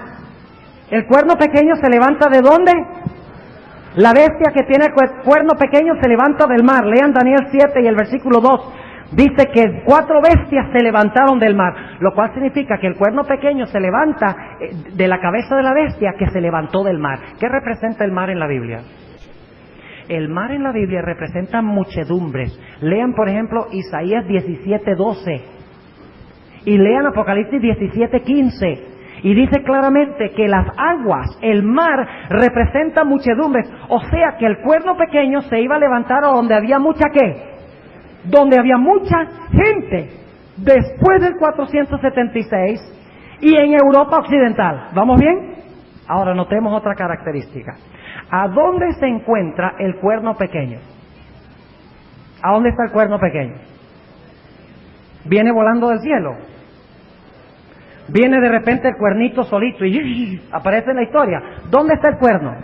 ¿El cuerno pequeño se levanta de dónde? La bestia que tiene el cuerno pequeño se levanta del mar. Lean Daniel 7 y el versículo 2. Dice que 4 bestias se levantaron del mar, lo cual significa que el cuerno pequeño se levanta de la cabeza de la bestia que se levantó del mar. ¿Qué representa el mar en la Biblia? El mar en la Biblia representa muchedumbres. Lean, por ejemplo, Isaías 17:12 y lean Apocalipsis 17:15. Y dice claramente que las aguas, el mar, representa muchedumbres. O sea que el cuerno pequeño se iba a levantar a donde había mucha ¿qué? Donde había mucha gente después del 476 y en Europa Occidental. ¿Vamos bien? Ahora notemos otra característica. ¿A dónde se encuentra el cuerno pequeño? ¿A dónde está el cuerno pequeño? ¿Viene volando del cielo? ¿Viene de repente el cuernito solito y aparece en la historia? ¿Dónde está el cuerno?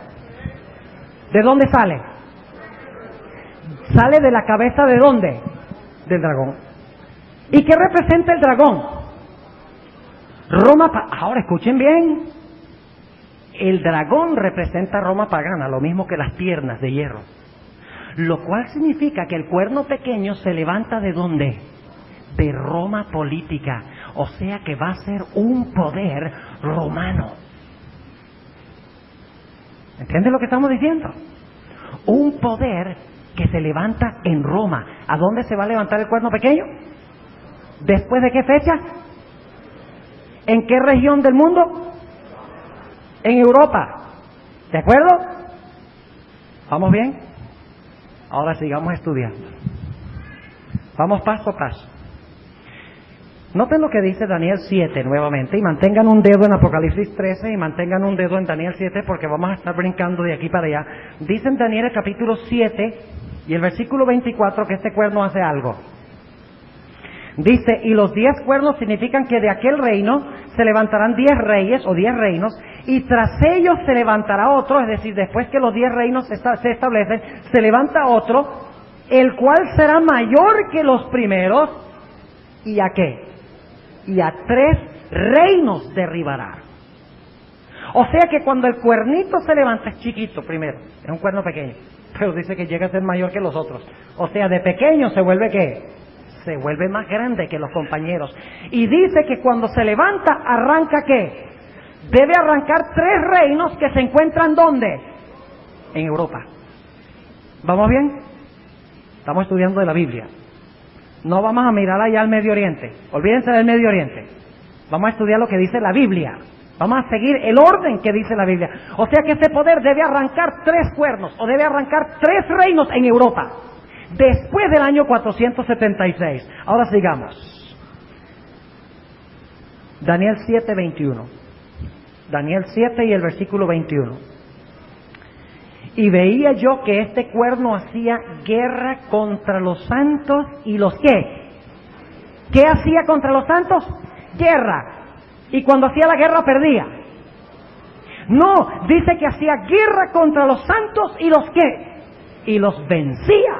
¿De dónde sale? ¿Sale de la cabeza de dónde? Del dragón. ¿Y qué representa el dragón? Ahora escuchen bien. El dragón representa Roma pagana, lo mismo que las piernas de hierro. Lo cual significa que el cuerno pequeño se levanta ¿de dónde? De Roma política. O sea que va a ser un poder romano. ¿Entienden lo que estamos diciendo? Un poder que se levanta en Roma. ¿A dónde se va a levantar el cuerno pequeño? ¿Después de qué fecha? ¿En qué región del mundo? En Europa. ¿De acuerdo? ¿Vamos bien? Ahora sigamos estudiando. Vamos paso a paso. Noten lo que dice Daniel 7 nuevamente, y mantengan un dedo en Apocalipsis 13 y mantengan un dedo en Daniel 7 porque vamos a estar brincando de aquí para allá. Dice en Daniel el capítulo 7 y el versículo 24 que este cuerno hace algo. Dice, y los 10 cuernos significan que de aquel reino se levantarán 10 reyes o 10 reinos, y tras ellos se levantará otro, es decir, después que los 10 reinos se establecen, se levanta otro, el cual será mayor que los primeros, ¿y a qué? Y a 3 reinos derribará. O sea que cuando el cuernito se levanta es chiquito primero, es un cuerno pequeño, pero dice que llega a ser mayor que los otros. O sea, de pequeño se vuelve ¿qué? Se vuelve más grande que los compañeros. Y dice que cuando se levanta, arranca ¿qué? Debe arrancar 3 reinos que se encuentran ¿dónde? En Europa. ¿Vamos bien? Estamos estudiando de la Biblia. No vamos a mirar allá al Medio Oriente. Olvídense del Medio Oriente. Vamos a estudiar lo que dice la Biblia. Vamos a seguir el orden que dice la Biblia. O sea que ese poder debe arrancar 3 cuernos, o debe arrancar 3 reinos en Europa, después del año 476. Ahora sigamos. Daniel 7:21. Daniel 7 y el versículo 21. Y veía yo que este cuerno hacía guerra contra los santos y los ¿qué? ¿Qué hacía contra los santos? Guerra. Y cuando hacía la guerra perdía. No, dice que hacía guerra contra los santos y los ¿qué? Y los vencía.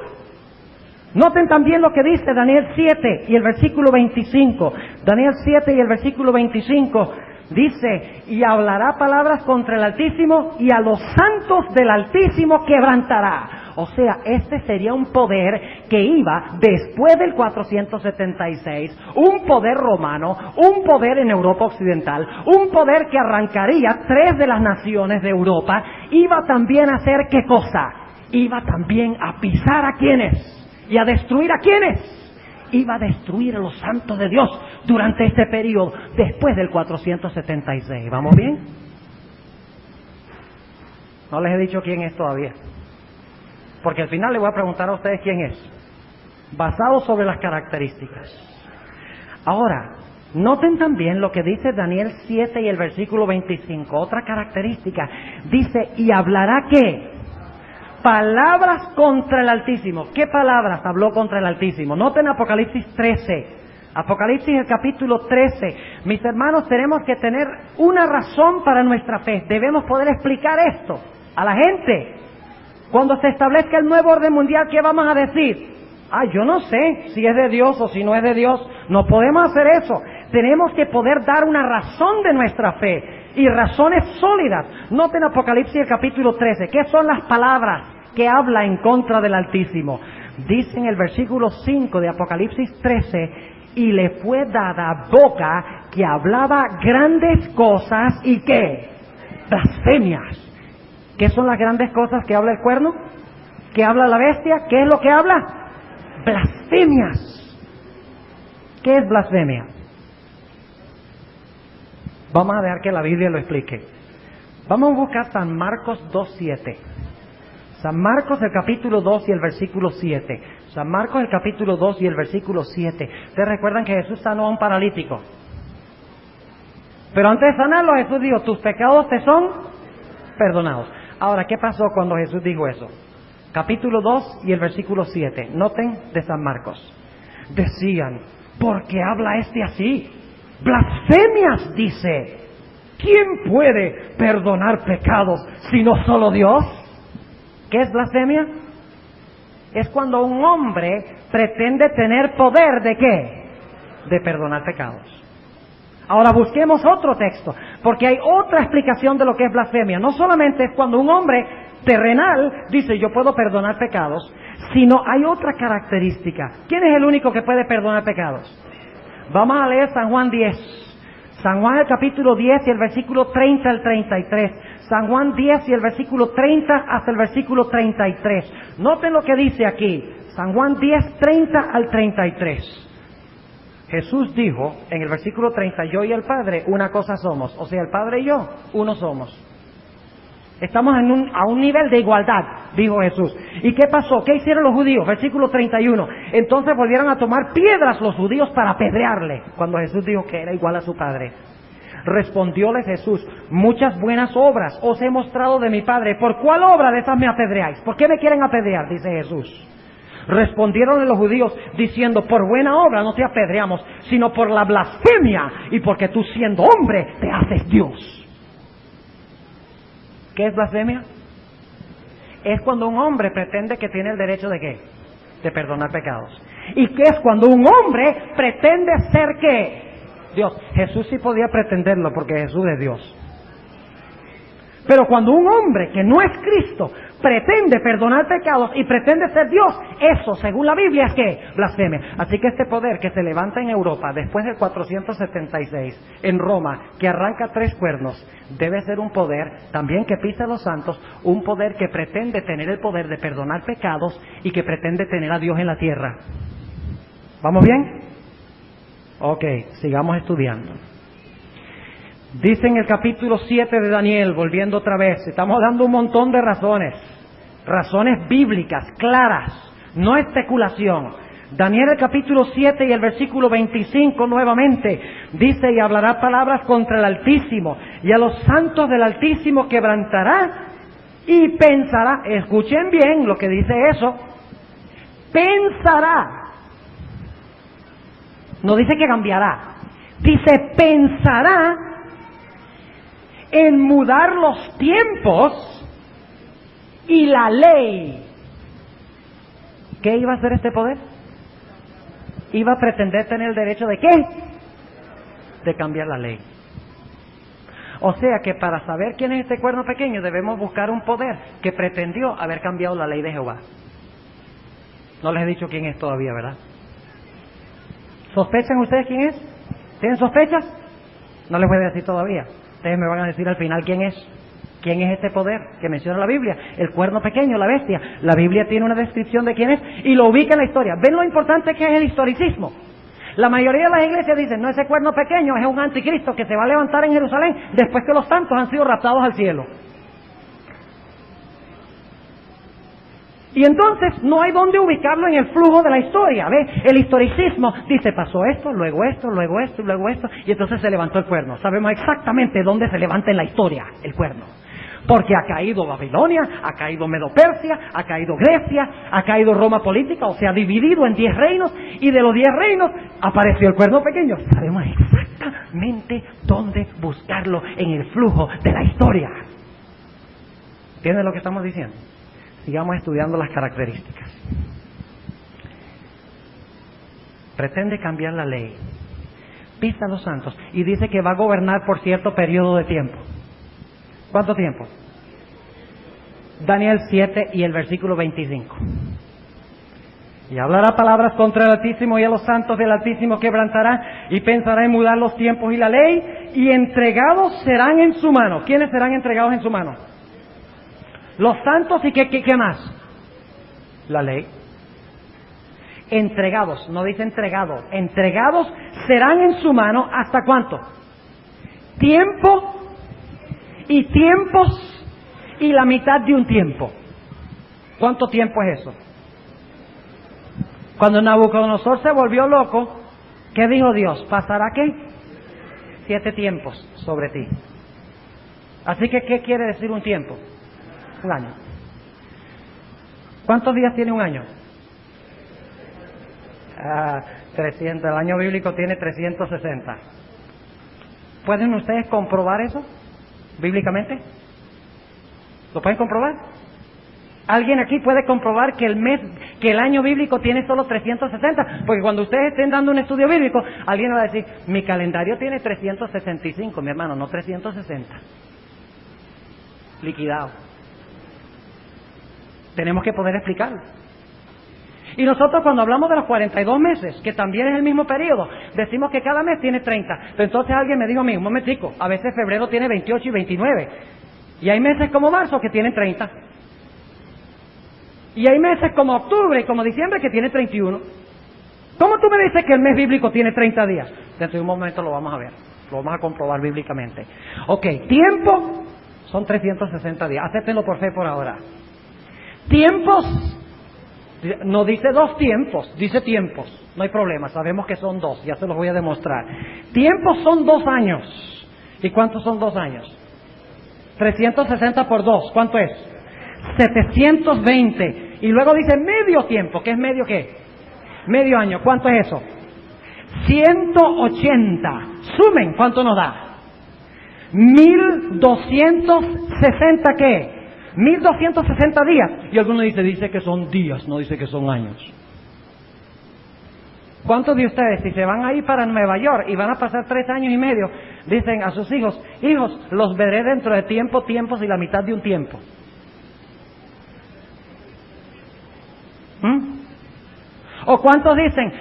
Noten también lo que dice Daniel 7 y el versículo 25. Daniel 7 y el versículo 25 dice, y hablará palabras contra el Altísimo y a los santos del Altísimo quebrantará. O sea, este sería un poder que iba después del 476, un poder romano, un poder en Europa Occidental, un poder que arrancaría 3 de las naciones de Europa. Iba también a hacer ¿qué cosa? Iba también a pisar ¿a quiénes? ¿Y a destruir a quiénes? Iba a destruir a los santos de Dios durante este periodo, después del 476. ¿Vamos bien? No les he dicho quién es todavía, porque al final les voy a preguntar a ustedes quién es, basado sobre las características. Ahora, noten también lo que dice Daniel 7 y el versículo 25. Otra característica, dice, y hablará ¿qué? Palabras contra el Altísimo. ¿Qué palabras habló contra el Altísimo? Noten Apocalipsis 13. Apocalipsis el capítulo 13. Mis hermanos, tenemos que tener una razón para nuestra fe. Debemos poder explicar esto a la gente. Cuando se establezca el nuevo orden mundial, ¿qué vamos a decir? Yo no sé si es de Dios o si no es de Dios. No podemos hacer eso. Tenemos que poder dar una razón de nuestra fe, y razones sólidas. Noten Apocalipsis el capítulo 13. ¿Qué son las palabras que habla en contra del Altísimo? Dice en el versículo 5 de Apocalipsis 13, y le fue dada boca que hablaba grandes cosas y ¿qué? Blasfemias. ¿Qué son las grandes cosas que habla el cuerno? ¿Qué habla la bestia? ¿Qué es lo que habla? Blasfemias. ¿Qué es blasfemia? Vamos a dejar que la Biblia lo explique. Vamos a buscar San Marcos 2:7. San Marcos el capítulo 2 y el versículo 7. San Marcos el capítulo 2 y el versículo 7. Ustedes recuerdan que Jesús sanó a un paralítico. Pero antes de sanarlo, Jesús dijo, tus pecados te son perdonados. Ahora, ¿qué pasó cuando Jesús dijo eso? Capítulo 2 y el versículo 7. Noten de San Marcos. Decían, ¿por qué habla este así? Blasfemias, dice. ¿Quién puede perdonar pecados sino solo Dios? ¿Qué es blasfemia? Es cuando un hombre pretende tener poder ¿de qué? De perdonar pecados. Ahora busquemos otro texto, porque hay otra explicación de lo que es blasfemia. No solamente es cuando un hombre terrenal dice yo puedo perdonar pecados, sino hay otra característica. ¿Quién es el único que puede perdonar pecados? Vamos a leer San Juan 10. San Juan el capítulo 10 y el versículo 30 al 33. San Juan 10 y el versículo 30 hasta el versículo 33. Noten lo que dice aquí. San Juan 10, 30 al 33. Jesús dijo en el versículo 30, yo y el Padre una cosa somos. O sea, el Padre y yo, uno somos. Estamos a un nivel de igualdad, dijo Jesús. ¿Y qué pasó? ¿Qué hicieron los judíos? Versículo 31. Entonces volvieron a tomar piedras los judíos para apedrearle, cuando Jesús dijo que era igual a su Padre. Respondióles Jesús, muchas buenas obras os he mostrado de mi Padre. ¿Por cuál obra de esas me apedreáis? ¿Por qué me quieren apedrear? Dice Jesús. Respondieronle los judíos diciendo, por buena obra no te apedreamos, sino por la blasfemia y porque tú siendo hombre te haces Dios. ¿Qué es blasfemia? Es cuando un hombre pretende que tiene el derecho ¿de qué? De perdonar pecados. ¿Y qué es cuando un hombre pretende ser qué? Dios. Jesús sí podía pretenderlo porque Jesús es Dios. Pero cuando un hombre que no es Cristo pretende perdonar pecados y pretende ser Dios, eso, según la Biblia, es que blasfemia. Así que este poder que se levanta en Europa después del 476, en Roma, que arranca 3 cuernos, debe ser un poder también que pisa a los santos, un poder que pretende tener el poder de perdonar pecados y que pretende tener a Dios en la tierra. ¿Vamos bien? Ok, sigamos estudiando. Dice en el capítulo 7 de Daniel, volviendo otra vez, estamos dando un montón de razones bíblicas, claras, no especulación. Daniel el capítulo 7 y el versículo 25 nuevamente, dice, y hablará palabras contra el Altísimo, y a los santos del Altísimo quebrantará, y pensará, escuchen bien lo que dice eso, pensará, no dice que cambiará, dice pensará, en mudar los tiempos y la ley. ¿Qué iba a hacer este poder? Iba a pretender tener el derecho ¿de qué? De cambiar la ley. O sea que para saber quién es este cuerno pequeño debemos buscar un poder que pretendió haber cambiado la ley de Jehová. No les he dicho quién es todavía, ¿verdad? ¿Sospechan ustedes quién es? ¿Tienen sospechas? No les voy a decir todavía. Ustedes me van a decir al final quién es. ¿Quién es este poder que menciona la Biblia? El cuerno pequeño, la bestia. La Biblia tiene una descripción de quién es y lo ubica en la historia. ¿Ven lo importante que es el historicismo? La mayoría de las iglesias dicen, no, ese cuerno pequeño es un anticristo que se va a levantar en Jerusalén después que los santos han sido raptados al cielo. Y entonces no hay dónde ubicarlo en el flujo de la historia, ¿ve? El historicismo dice, pasó esto, luego esto, luego esto, luego esto, y entonces se levantó el cuerno. Sabemos exactamente dónde se levanta en la historia el cuerno. Porque ha caído Babilonia, ha caído Medo-Persia, ha caído Grecia, ha caído Roma política, o sea, dividido en 10 reinos, y de los 10 reinos apareció el cuerno pequeño. Sabemos exactamente dónde buscarlo en el flujo de la historia. ¿Entienden lo que estamos diciendo? Sigamos estudiando las características. Pretende cambiar la ley, pisa a los santos y dice que va a gobernar por cierto periodo de tiempo. ¿Cuánto tiempo? Daniel 7 y el versículo 25. Y hablará palabras contra el Altísimo y a los santos del Altísimo quebrantará y pensará en mudar los tiempos y la ley y entregados serán en su mano. ¿Quiénes serán entregados en su mano? Los santos y ¿qué más? La ley. Entregados, no dice entregado. Entregados serán en su mano ¿hasta cuánto? Tiempo y tiempos y la mitad de un tiempo. ¿Cuánto tiempo es eso? Cuando Nabucodonosor se volvió loco, ¿qué dijo Dios? ¿Pasará qué? 7 tiempos sobre ti. Así que, ¿qué quiere decir un tiempo? Un año. ¿Cuántos días tiene un año? 300. El año bíblico tiene 360. ¿Pueden ustedes comprobar eso bíblicamente? ¿Lo pueden comprobar? ¿Alguien aquí puede comprobar que el año bíblico tiene solo 360? Porque cuando ustedes estén dando un estudio bíblico, alguien va a decir, mi calendario tiene 365, mi hermano, no 360. Liquidado. Tenemos que poder explicarlo. Y nosotros cuando hablamos de los 42 meses, que también es el mismo periodo, decimos que cada mes tiene 30. Pero entonces alguien me dijo a mí, un momentico, a veces febrero tiene 28 y 29. Y hay meses como marzo que tienen 30. Y hay meses como octubre y como diciembre que tiene 31. ¿Cómo tú me dices que el mes bíblico tiene 30 días? Dentro de un momento lo vamos a ver, lo vamos a comprobar bíblicamente. Ok, tiempo son 360 días, acéptenlo por fe por ahora. Tiempos, no dice 2 tiempos, dice tiempos, no hay problema, sabemos que son 2, ya se los voy a demostrar. Tiempos son 2 años. ¿Y cuántos son 2 años? 360 por 2, ¿cuánto es? 720. Y luego dice medio tiempo, ¿qué es medio qué? Medio año, ¿cuánto es eso? 180. Sumen, ¿cuánto nos da? 1260 ¿qué? 1260 días. Y alguno dice que son días, no dice que son años. ¿Cuántos de ustedes, si se van a ir para Nueva York y van a pasar 3 años y medio, dicen a sus hijos, hijos, los veré dentro de tiempos y la mitad de un tiempo? ¿O cuántos dicen,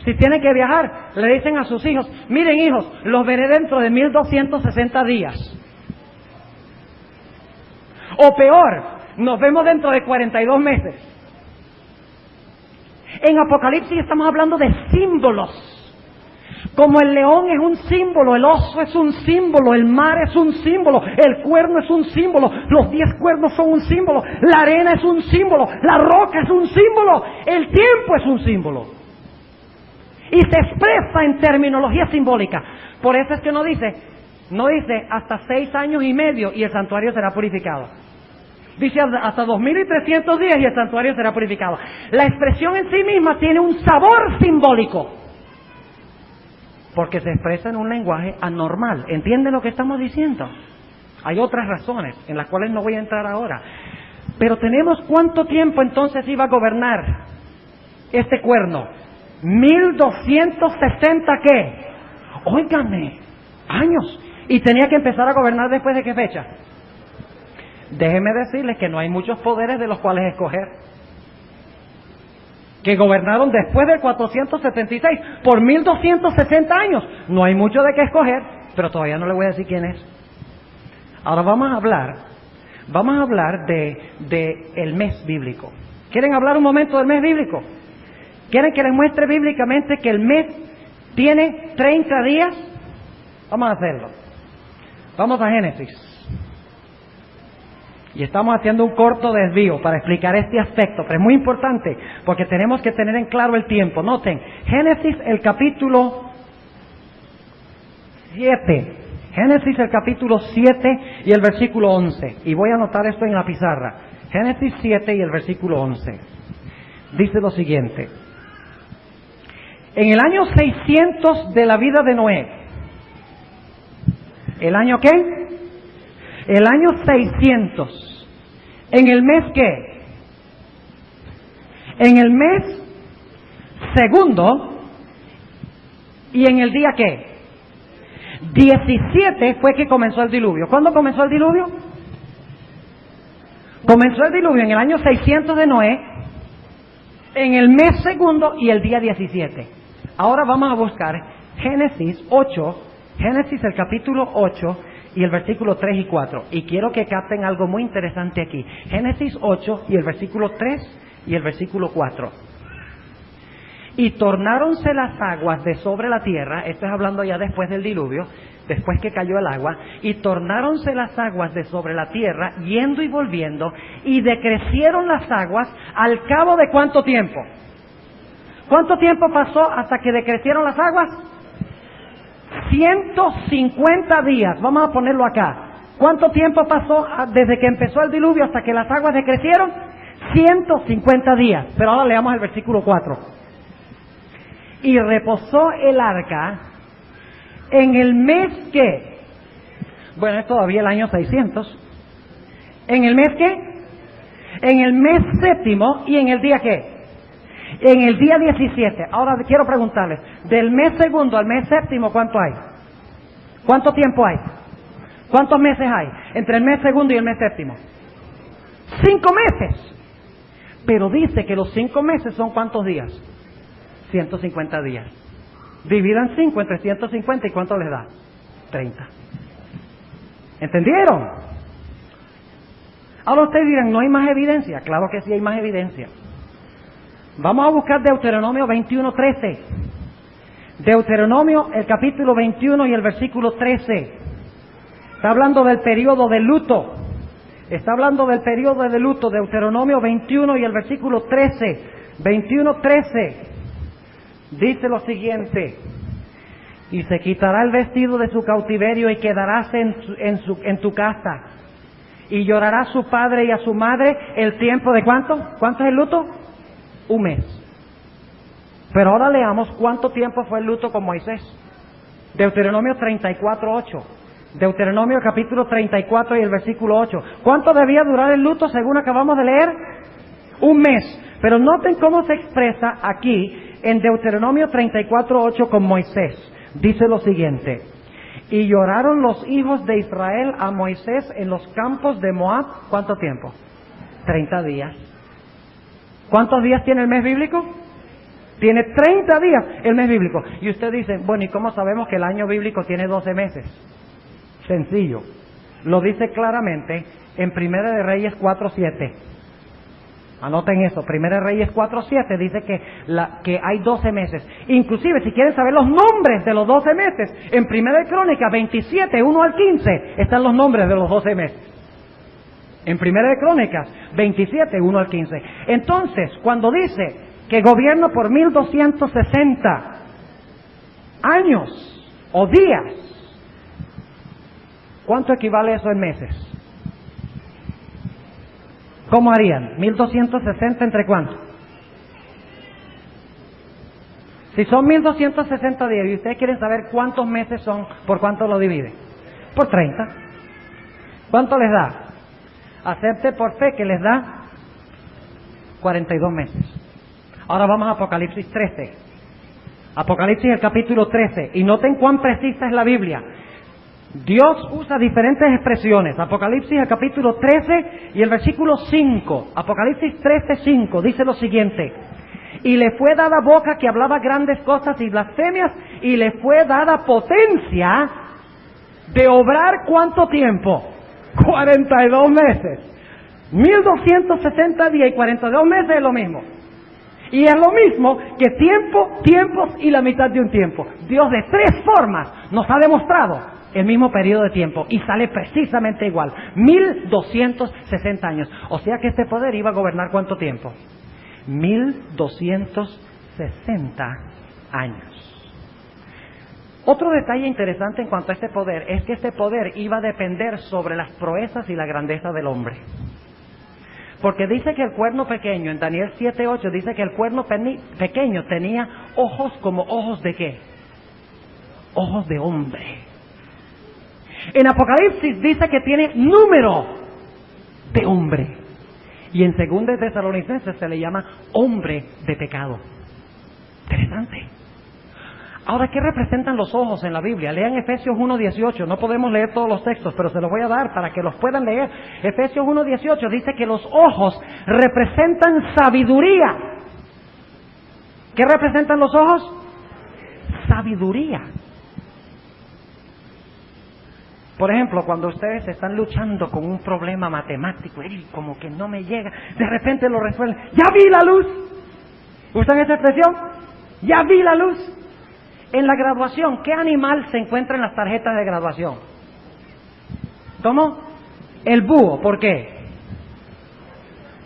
si tienen que viajar, le dicen a sus hijos, miren hijos, los veré dentro de 1260 días? O peor, nos vemos dentro de 42 meses. En Apocalipsis estamos hablando de símbolos. Como el león es un símbolo, el oso es un símbolo, el mar es un símbolo, el cuerno es un símbolo, los 10 cuernos son un símbolo, la arena es un símbolo, la roca es un símbolo, el tiempo es un símbolo. Y se expresa en terminología simbólica. Por eso es que no dice hasta 6 años y medio y el santuario será purificado. Dice hasta 2300 días y el santuario será purificado. La expresión en sí misma tiene un sabor simbólico, porque se expresa en un lenguaje anormal. ¿Entienden lo que estamos diciendo? Hay otras razones en las cuales no voy a entrar ahora. Pero tenemos ¿cuánto tiempo entonces iba a gobernar este cuerno? 1260 ¿qué? Óigame, años. ¿Y tenía que empezar a gobernar después de qué fecha? Déjenme decirles que no hay muchos poderes de los cuales escoger. Que gobernaron después del 476 por 1260 años. No hay mucho de qué escoger, pero todavía no le voy a decir quién es. Ahora vamos a hablar Vamos a hablar de el mes bíblico. ¿Quieren hablar un momento del mes bíblico? ¿Quieren que les muestre bíblicamente que el mes tiene 30 días? Vamos a hacerlo. Vamos a Génesis. Y estamos haciendo un corto desvío para explicar este aspecto, pero es muy importante porque tenemos que tener en claro el tiempo. Noten, Génesis el capítulo 7. Génesis el capítulo 7 y el versículo 11. Y voy a anotar esto en la pizarra. Génesis 7 y el versículo 11. Dice lo siguiente. En el año 600 de la vida de Noé. ¿El año qué? El año 600. ¿En el mes qué? En el mes segundo. ¿Y en el día qué? 17 fue que comenzó el diluvio. ¿Cuándo comenzó el diluvio? Comenzó el diluvio en el año 600 de Noé, en el mes segundo y el día 17. Ahora vamos a buscar Génesis 8, Génesis el capítulo 8 y el versículo 3 y 4. Y quiero que capten algo muy interesante aquí. Génesis 8 y el versículo 3 y el versículo 4. Y tornáronse las aguas de sobre la tierra, esto es hablando ya después del diluvio, después que cayó el agua, y tornáronse las aguas de sobre la tierra, yendo y volviendo, y decrecieron las aguas al cabo de ¿cuánto tiempo? ¿Cuánto tiempo pasó hasta que decrecieron las aguas? 150 días, vamos a ponerlo acá. ¿Cuánto tiempo pasó desde que empezó el diluvio hasta que las aguas decrecieron? 150 días. Pero ahora leamos el versículo 4. Y reposó el arca en el mes que, bueno, es todavía el año 600. ¿En el mes qué? En el mes séptimo. ¿Y en el día qué? En el día 17. Ahora quiero preguntarles, del mes segundo al mes séptimo, ¿cuánto hay? ¿Cuánto tiempo hay? ¿Cuántos meses hay entre el mes segundo y el mes séptimo? 5 meses. Pero dice que los 5 meses son ¿cuántos días? 150 días. Dividan 5 entre 150 y ¿cuánto les da? 30. ¿Entendieron? Ahora ustedes dirán, ¿no hay más evidencia? Claro que sí hay más evidencia. Vamos a buscar Deuteronomio 21:13. Deuteronomio, el capítulo 21 y el versículo 13. Está hablando del periodo de luto. Está hablando del periodo de luto. Deuteronomio 21 y el versículo 13. 21:13. Dice lo siguiente. Y se quitará el vestido de su cautiverio y quedarás en tu casa. Y llorará a su padre y a su madre el tiempo de ¿cuánto? ¿Cuánto es el luto? 1 mes. Pero ahora leamos cuánto tiempo fue el luto con Moisés. Deuteronomio 34:8. Deuteronomio capítulo 34 y el versículo 8. ¿Cuánto debía durar el luto según acabamos de leer? 1 mes. Pero noten cómo se expresa aquí en Deuteronomio 34:8 con Moisés. Dice lo siguiente. Y lloraron los hijos de Israel a Moisés en los campos de Moab. ¿Cuánto tiempo? 30 días. ¿Cuántos días tiene el mes bíblico? Tiene 30 días el mes bíblico. Y usted dice, bueno, ¿y cómo sabemos que el año bíblico tiene 12 meses? Sencillo. Lo dice claramente en Primera de Reyes 4:7. Anoten eso. Primera de Reyes 4:7 dice que hay 12 meses. Inclusive, si quieren saber los nombres de los 12 meses, en Primera de Crónicas 27, 1 al 15, están los nombres de los 12 meses. En Primera de Crónicas 27, 1 al 15. Entonces, cuando dice que gobierna por 1260 años o días, ¿cuánto equivale eso en meses? ¿Cómo harían? 1260 entre cuánto? Si son 1260 días y ustedes quieren saber cuántos meses son, ¿por cuánto lo divide? Por 30. ¿Cuánto les da? Acepte por fe que les da 42 meses. Ahora vamos a Apocalipsis 13. Apocalipsis el capítulo 13. Y noten cuán precisa es la Biblia. Dios usa diferentes expresiones. Apocalipsis el capítulo 13 y el versículo 5. Apocalipsis 13:5 dice lo siguiente. Y le fue dada boca que hablaba grandes cosas y blasfemias, y le fue dada potencia de obrar ¿cuánto tiempo? 42 meses. 1260 días y 42 meses es lo mismo. Y es lo mismo que tiempo, tiempos y la mitad de un tiempo. Dios de tres formas nos ha demostrado el mismo periodo de tiempo y sale precisamente igual. 1260 años. O sea que este poder iba a gobernar ¿cuánto tiempo? 1260 años. Otro detalle interesante en cuanto a este poder es que este poder iba a depender sobre las proezas y la grandeza del hombre. Porque dice que el cuerno pequeño, en Daniel 7:8, dice que el cuerno pequeño tenía ojos como ojos de ¿qué? Ojos de hombre. En Apocalipsis dice que tiene número de hombre. Y en 2 Tesalonicenses se le llama hombre de pecado. Interesante. Ahora, ¿qué representan los ojos en la Biblia? Lean Efesios 1:18. No podemos leer todos los textos, pero se los voy a dar para que los puedan leer. Efesios 1:18 dice que los ojos representan sabiduría. ¿Qué representan los ojos? Sabiduría. Por ejemplo, cuando ustedes están luchando con un problema matemático y como que no me llega, de repente lo resuelven. ¡Ya vi la luz! ¿Usan esa expresión? ¡Ya vi la luz! En la graduación, ¿qué animal se encuentra en las tarjetas de graduación? ¿Cómo? El búho. ¿Por qué?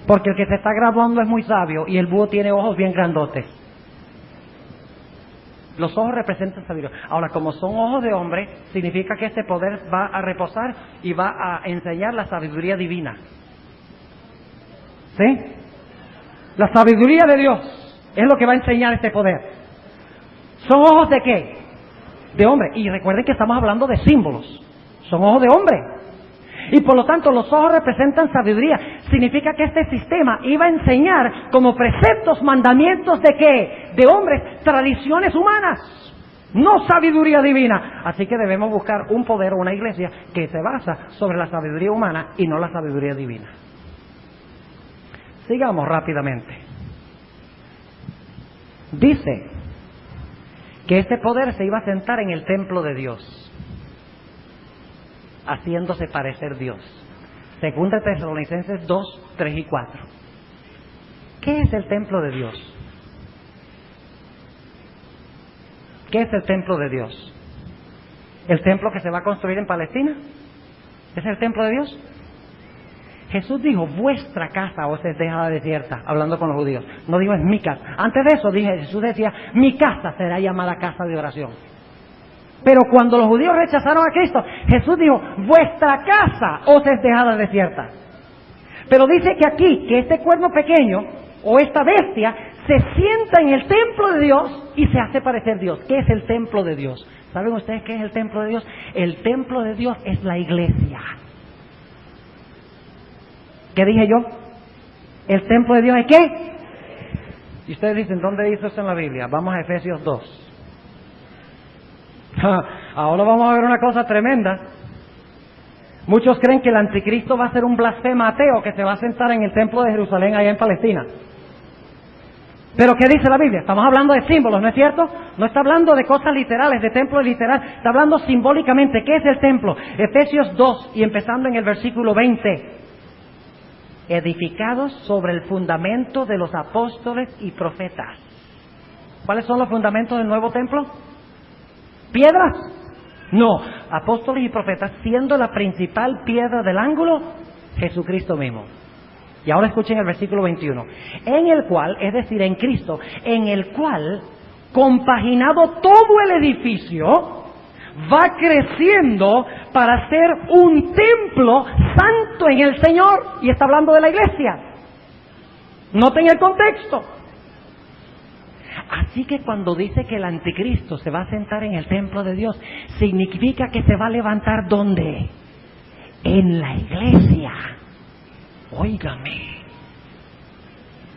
Porque el que se está graduando es muy sabio y el búho tiene ojos bien grandotes. Los ojos representan sabiduría. Ahora, como son ojos de hombre, significa que este poder va a reposar y va a enseñar la sabiduría divina. ¿Sí? La sabiduría de Dios es lo que va a enseñar este poder. ¿Son ojos de qué? De hombre. Y recuerden que estamos hablando de símbolos. Son ojos de hombre. Y por lo tanto los ojos representan sabiduría. Significa que este sistema iba a enseñar como preceptos, mandamientos de qué? De hombres, tradiciones humanas. No sabiduría divina. Así que debemos buscar un poder o una iglesia que se basa sobre la sabiduría humana y no la sabiduría divina. Sigamos rápidamente. Dice que este poder se iba a sentar en el templo de Dios, haciéndose parecer Dios. 2 Tesalonicenses 2, 3 y 4. ¿Qué es el templo de Dios? ¿Qué es el templo de Dios? ¿El templo que se va a construir en Palestina? ¿Es el templo de Dios? Jesús dijo, vuestra casa os es dejada desierta, hablando con los judíos. No dijo, es mi casa. Antes de eso Jesús decía, mi casa será llamada casa de oración. Pero cuando los judíos rechazaron a Cristo, Jesús dijo, vuestra casa os es dejada desierta. Pero dice que aquí, que este cuerno pequeño, o esta bestia, se sienta en el templo de Dios y se hace parecer Dios. ¿Qué es el templo de Dios? ¿Saben ustedes qué es el templo de Dios? El templo de Dios es la iglesia. ¿Qué dije yo? ¿El templo de Dios es qué? Y ustedes dicen, ¿dónde dice eso en la Biblia? Vamos a Efesios 2. Ahora vamos a ver una cosa tremenda. Muchos creen que el anticristo va a ser un blasfema ateo que se va a sentar en el templo de Jerusalén allá en Palestina. Pero ¿qué dice la Biblia? Estamos hablando de símbolos, ¿no es cierto? No está hablando de cosas literales, de templo literal. Está hablando simbólicamente. ¿Qué es el templo? Efesios 2 y empezando en el versículo 20. Edificados sobre el fundamento de los apóstoles y profetas. ¿Cuáles son los fundamentos del nuevo templo? ¿Piedras? No, apóstoles y profetas, siendo la principal piedra del ángulo, Jesucristo mismo. Y ahora escuchen el versículo 21. En el cual, es decir, en Cristo, en el cual, compaginado todo el edificio, va creciendo para ser un templo santo en el Señor. Y está hablando de la iglesia. Noten el contexto. Así que cuando dice que el anticristo se va a sentar en el templo de Dios, significa que se va a levantar ¿dónde? En la iglesia. Óigame.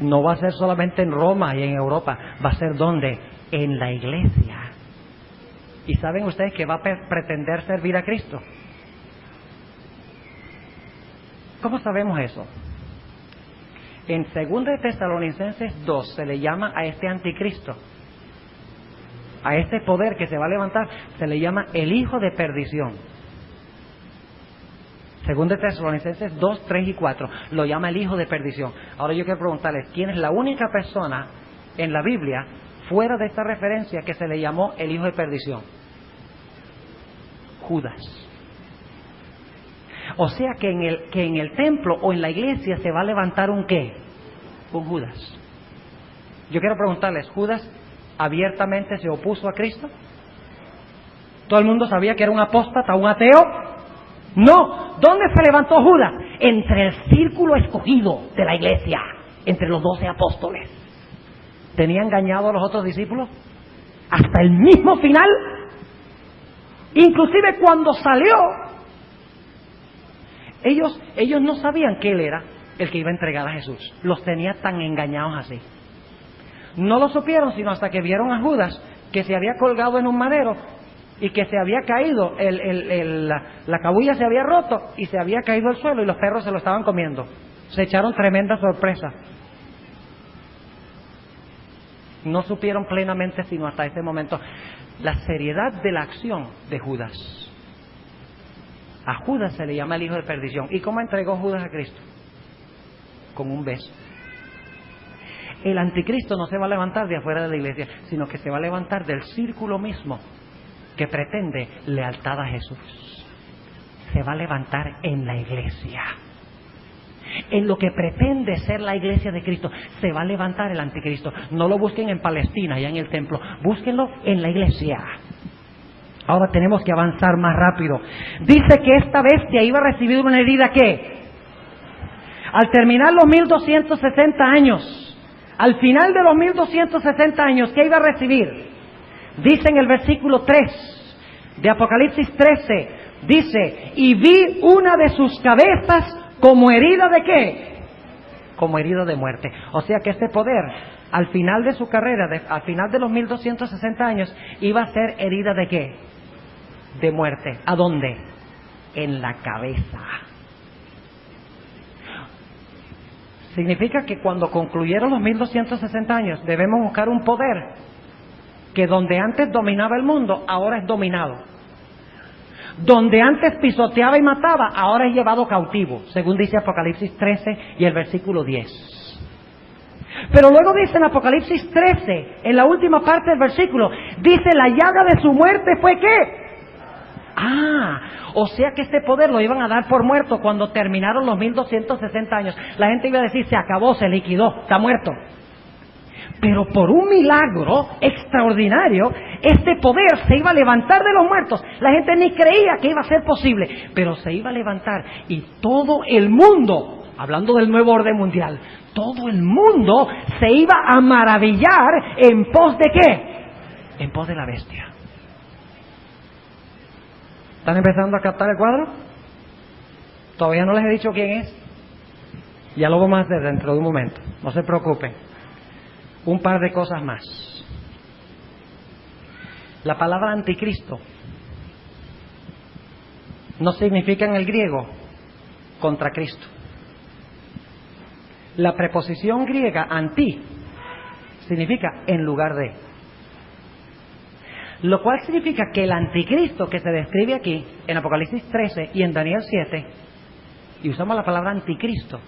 No va a ser solamente en Roma y en Europa, va a ser ¿dónde? En la iglesia. ¿Y saben ustedes que va a pretender servir a Cristo? ¿Cómo sabemos eso? En 2 Tesalonicenses 2 se le llama a este anticristo, a este poder que se va a levantar, se le llama el hijo de perdición. Según de Tesalonicenses 2, 3 y 4, lo llama el hijo de perdición. Ahora yo quiero preguntarles, ¿quién es la única persona en la Biblia, fuera de esta referencia, que se le llamó el hijo de perdición? Judas. O sea que en el templo o en la iglesia se va a levantar un ¿qué? Un Judas. Yo quiero preguntarles, ¿Judas abiertamente se opuso a Cristo? ¿Todo el mundo sabía que era un apóstata, un ateo? No. ¿Dónde se levantó Judas? Entre el círculo escogido de la iglesia, entre los 12 apóstoles. ¿Tenía engañado a los otros discípulos? Hasta el mismo final. Inclusive cuando salió, ellos no sabían que él era el que iba a entregar a Jesús. Los tenía tan engañados así. No lo supieron sino hasta que vieron a Judas, que se había colgado en un madero y que se había caído, la cabulla se había roto y se había caído al suelo y los perros se lo estaban comiendo. Se echaron tremenda sorpresa. No supieron plenamente sino hasta ese momento la seriedad de la acción de Judas. A Judas se le llama el hijo de perdición. ¿Y cómo entregó Judas a Cristo? Con un beso. El anticristo no se va a levantar de afuera de la iglesia, sino que se va a levantar del círculo mismo que pretende lealtad a Jesús. Se va a levantar en la iglesia. En lo que pretende ser la iglesia de Cristo, se va a levantar el anticristo. No lo busquen en Palestina, allá en el templo. Búsquenlo en la iglesia. Ahora tenemos que avanzar más rápido. Dice que esta bestia iba a recibir una herida que, al terminar los 1260 años, al final de los 1260 años, ¿qué iba a recibir? Dice en el versículo 3 de Apocalipsis 13, dice, y vi una de sus cabezas como herida de ¿qué? Como herida de muerte. O sea que este poder, al final de su carrera, al final de los 1260 años, iba a ser herida de ¿qué? De muerte. ¿A dónde? En la cabeza. Significa que cuando concluyeron los 1260 años, debemos buscar un poder que donde antes dominaba el mundo, ahora es dominado. Donde antes pisoteaba y mataba, ahora es llevado cautivo, según dice Apocalipsis 13 y el versículo 10. Pero luego dice en Apocalipsis 13, en la última parte del versículo, dice, la llaga de su muerte fue ¿qué? O sea que este poder lo iban a dar por muerto cuando terminaron los 1260 años. La gente iba a decir, se acabó, se liquidó, está muerto. Pero por un milagro extraordinario, este poder se iba a levantar de los muertos. La gente ni creía que iba a ser posible, pero se iba a levantar y todo el mundo, hablando del nuevo orden mundial, todo el mundo se iba a maravillar en pos de ¿qué? En pos de la bestia. ¿Están empezando a captar el cuadro? Todavía no les he dicho quién es. Ya lo vamos a hacer dentro de un momento. No se preocupen. Un par de cosas más. La palabra anticristo no significa en el griego contra Cristo. La preposición griega anti significa en lugar de. Lo cual significa que el anticristo que se describe aquí en Apocalipsis 13 y en Daniel 7, y usamos la palabra anticristo,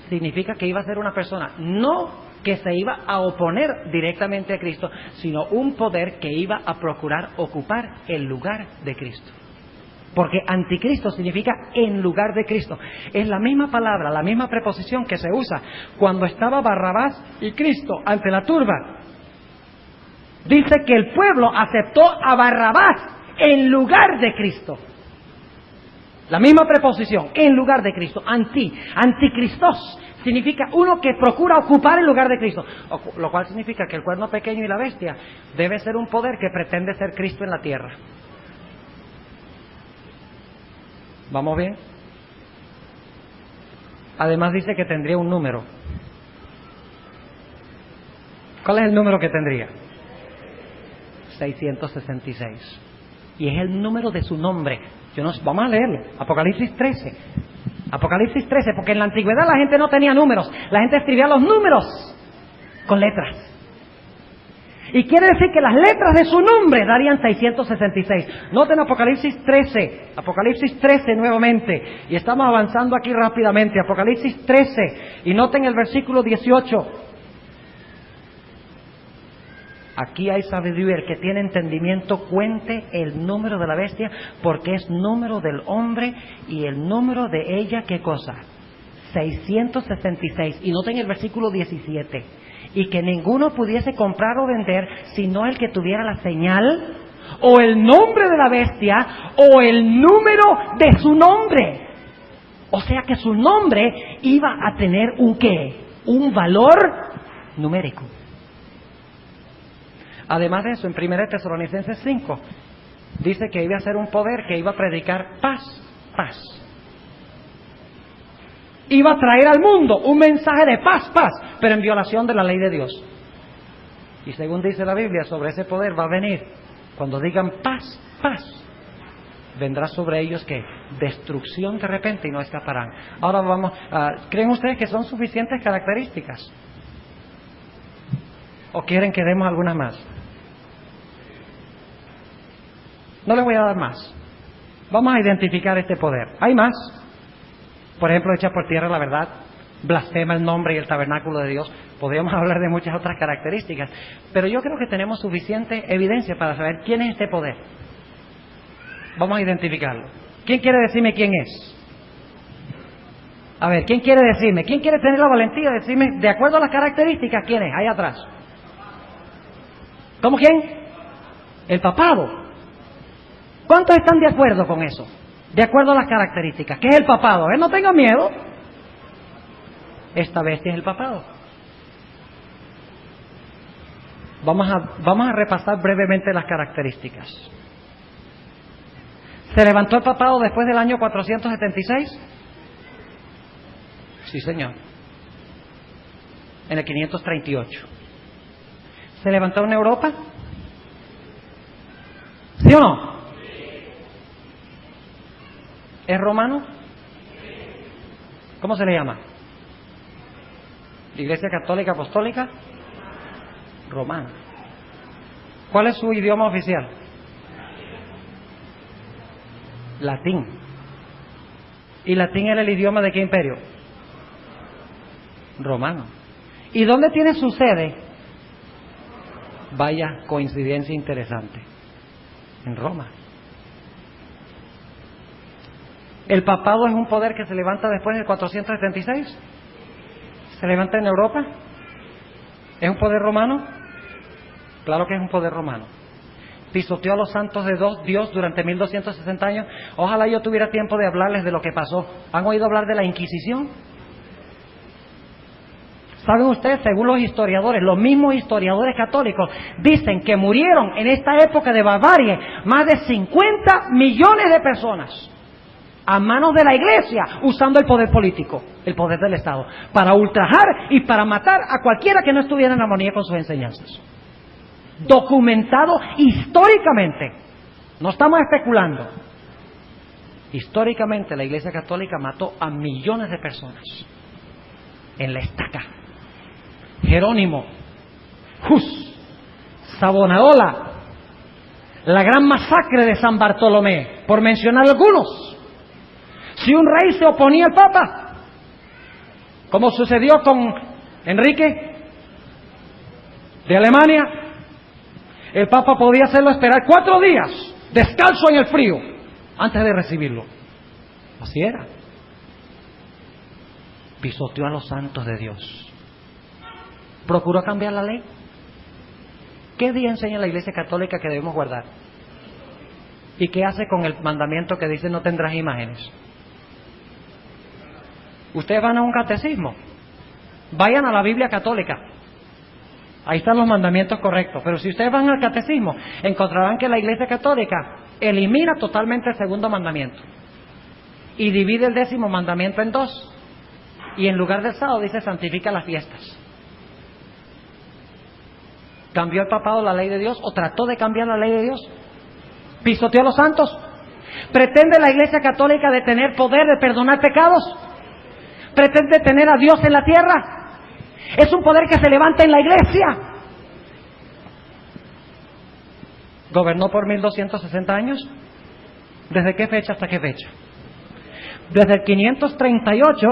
significa que iba a ser una persona no que se iba a oponer directamente a Cristo, sino un poder que iba a procurar ocupar el lugar de Cristo. Porque anticristo significa en lugar de Cristo. Es la misma palabra, la misma preposición que se usa cuando estaba Barrabás y Cristo ante la turba. Dice que el pueblo aceptó a Barrabás en lugar de Cristo. La misma preposición, en lugar de Cristo. Anticristos significa uno que procura ocupar el lugar de Cristo. Lo cual significa que el cuerno pequeño y la bestia debe ser un poder que pretende ser Cristo en la tierra. ¿Vamos bien? Además dice que tendría un número. ¿Cuál es el número que tendría? 666. Y es el número de su nombre. Vamos a leerlo. Apocalipsis 13. Apocalipsis 13, porque en la antigüedad la gente no tenía números. La gente escribía los números con letras. Y quiere decir que las letras de su nombre darían 666. Noten Apocalipsis 13 nuevamente. Y estamos avanzando aquí rápidamente. Apocalipsis 13. Y noten el versículo 18. Aquí hay sabiduría. El que tiene entendimiento cuente el número de la bestia, porque es número del hombre y el número de ella, ¿qué cosa? 666. Y noten el versículo 17. Y que ninguno pudiese comprar o vender, sino el que tuviera la señal, o el nombre de la bestia, o el número de su nombre. O sea que su nombre iba a tener un ¿qué? Un valor numérico. Además de eso, en 1 Tesalonicenses 5, dice que iba a ser un poder que iba a predicar paz. Iba a traer al mundo un mensaje de paz, pero en violación de la ley de Dios. Y según dice la Biblia, sobre ese poder va a venir, cuando digan paz, vendrá sobre ellos que destrucción de repente y no escaparán. Ahora ¿creen ustedes que son suficientes características? ¿O quieren que demos algunas más? No les voy a dar más. Vamos a identificar este poder. Hay más. Por ejemplo, echa por tierra la verdad, blasfema el nombre y el tabernáculo de Dios. Podríamos hablar de muchas otras características, pero yo creo que tenemos suficiente evidencia para saber quién es este poder. Vamos a identificarlo. ¿Quién quiere decirme quién es? A ver, ¿quién quiere decirme? ¿Quién quiere tener la valentía de decirme, de acuerdo a las características, quién es? Ahí atrás. ¿Cómo quién? El papado. ¿Cuántos están de acuerdo con eso? De acuerdo a las características. ¿Qué es el papado? No tenga miedo. Esta bestia es el papado. Vamos a repasar brevemente las características. ¿Se levantó el papado después del año 476? Sí, señor. En el 538. ¿Se levantó en Europa? ¿Sí o no? ¿Es romano? ¿Cómo se le llama? ¿Iglesia Católica Apostólica? Romana. ¿Cuál es su idioma oficial? Latín. ¿Y latín era el idioma de qué imperio? Romano. ¿Y dónde tiene su sede? Vaya coincidencia interesante. En Roma. ¿El papado es un poder que se levanta después del 476? ¿Se levanta en Europa? ¿Es un poder romano? Claro que es un poder romano. Pisoteó a los santos de Dios durante 1260 años. Ojalá yo tuviera tiempo de hablarles de lo que pasó. ¿Han oído hablar de la Inquisición? ¿Saben ustedes? Según los historiadores, los mismos historiadores católicos dicen que murieron en esta época de barbarie más de 50 millones de personas a manos de la Iglesia, usando el poder político, el poder del Estado, para ultrajar y para matar a cualquiera que no estuviera en armonía con sus enseñanzas. Documentado históricamente. No estamos especulando. Históricamente la Iglesia Católica mató a millones de personas en la estaca. Jerónimo, Hus, Savonarola, la gran masacre de San Bartolomé, por mencionar algunos. Si un rey se oponía al Papa, como sucedió con Enrique de Alemania, el Papa podía hacerlo esperar 4 días, descalzo en el frío, antes de recibirlo. Así era. Pisoteó a los santos de Dios. ¿Procuró cambiar la ley? ¿Qué día enseña la Iglesia Católica que debemos guardar? ¿Y qué hace con el mandamiento que dice no tendrás imágenes? Ustedes van a un catecismo, vayan a la Biblia católica, ahí están los mandamientos correctos. Pero si ustedes van al catecismo, encontrarán que la Iglesia Católica elimina totalmente el segundo mandamiento y divide el 10º mandamiento en 2, y en lugar del sábado dice santifica las fiestas. ¿Cambió el papado la ley de Dios o trató de cambiar la ley de Dios? ¿Pisoteó a los santos? ¿Pretende la Iglesia Católica de tener poder de perdonar pecados? ¿Pretende tener a Dios en la tierra? Es un poder que se levanta en la Iglesia. ¿Gobernó por 1260 años? ¿Desde qué fecha hasta qué fecha? Desde el 538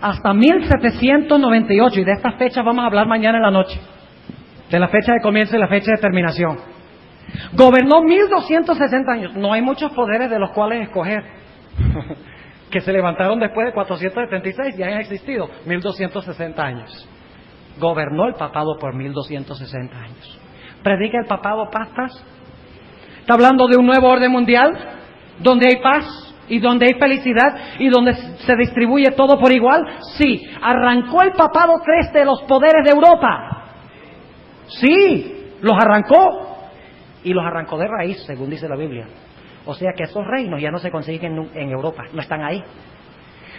hasta 1798, y de estas fechas vamos a hablar mañana en la noche, de la fecha de comienzo y la fecha de terminación. Gobernó 1260 años. No hay muchos poderes de los cuales escoger que se levantaron después de 476 y han existido 1260 años. Gobernó el papado por 1260 años. ¿Predica el papado paz? ¿Está hablando de un nuevo orden mundial donde hay paz y donde hay felicidad y donde se distribuye todo por igual? Sí. ¿Arrancó el papado 3 de los poderes de Europa? Sí, los arrancó. Y los arrancó de raíz, según dice la Biblia. O sea que esos reinos ya no se consiguen en Europa, no están ahí.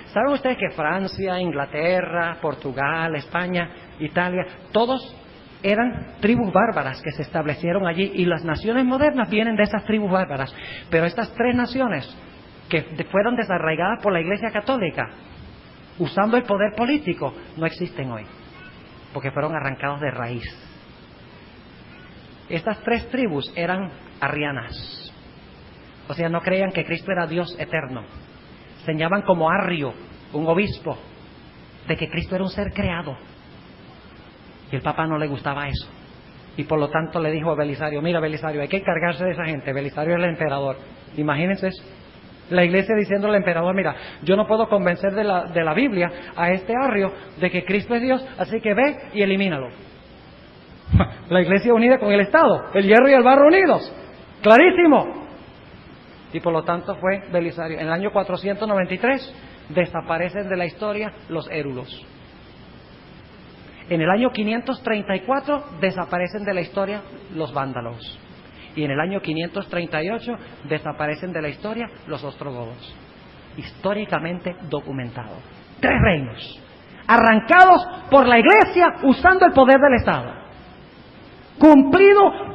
¿Saben ustedes que Francia, Inglaterra, Portugal, España, Italia, todos eran tribus bárbaras que se establecieron allí, y las naciones modernas vienen de esas tribus bárbaras? Pero estas 3 naciones que fueron desarraigadas por la Iglesia Católica, usando el poder político, no existen hoy, porque fueron arrancados de raíz. Estas 3 tribus eran arrianas, o sea, no creían que Cristo era Dios eterno. Señalaban como Arrio, un obispo, de que Cristo era un ser creado. Y el Papa no le gustaba eso. Y por lo tanto le dijo a Belisario: mira, Belisario, hay que encargarse de esa gente. Belisario es el emperador. Imagínense eso. La iglesia diciendo al emperador: mira, yo no puedo convencer de la Biblia a este Arrio de que Cristo es Dios, así que ve y elimínalo. La iglesia unida con el Estado, el hierro y el barro unidos. Clarísimo. Y por lo tanto fue Belisario. En el año 493 desaparecen de la historia los érulos. En el año 534 desaparecen de la historia los vándalos. Y en el año 538 desaparecen de la historia los ostrogodos. Históricamente documentado. 3 reinos arrancados por la iglesia usando el poder del Estado. Cumplido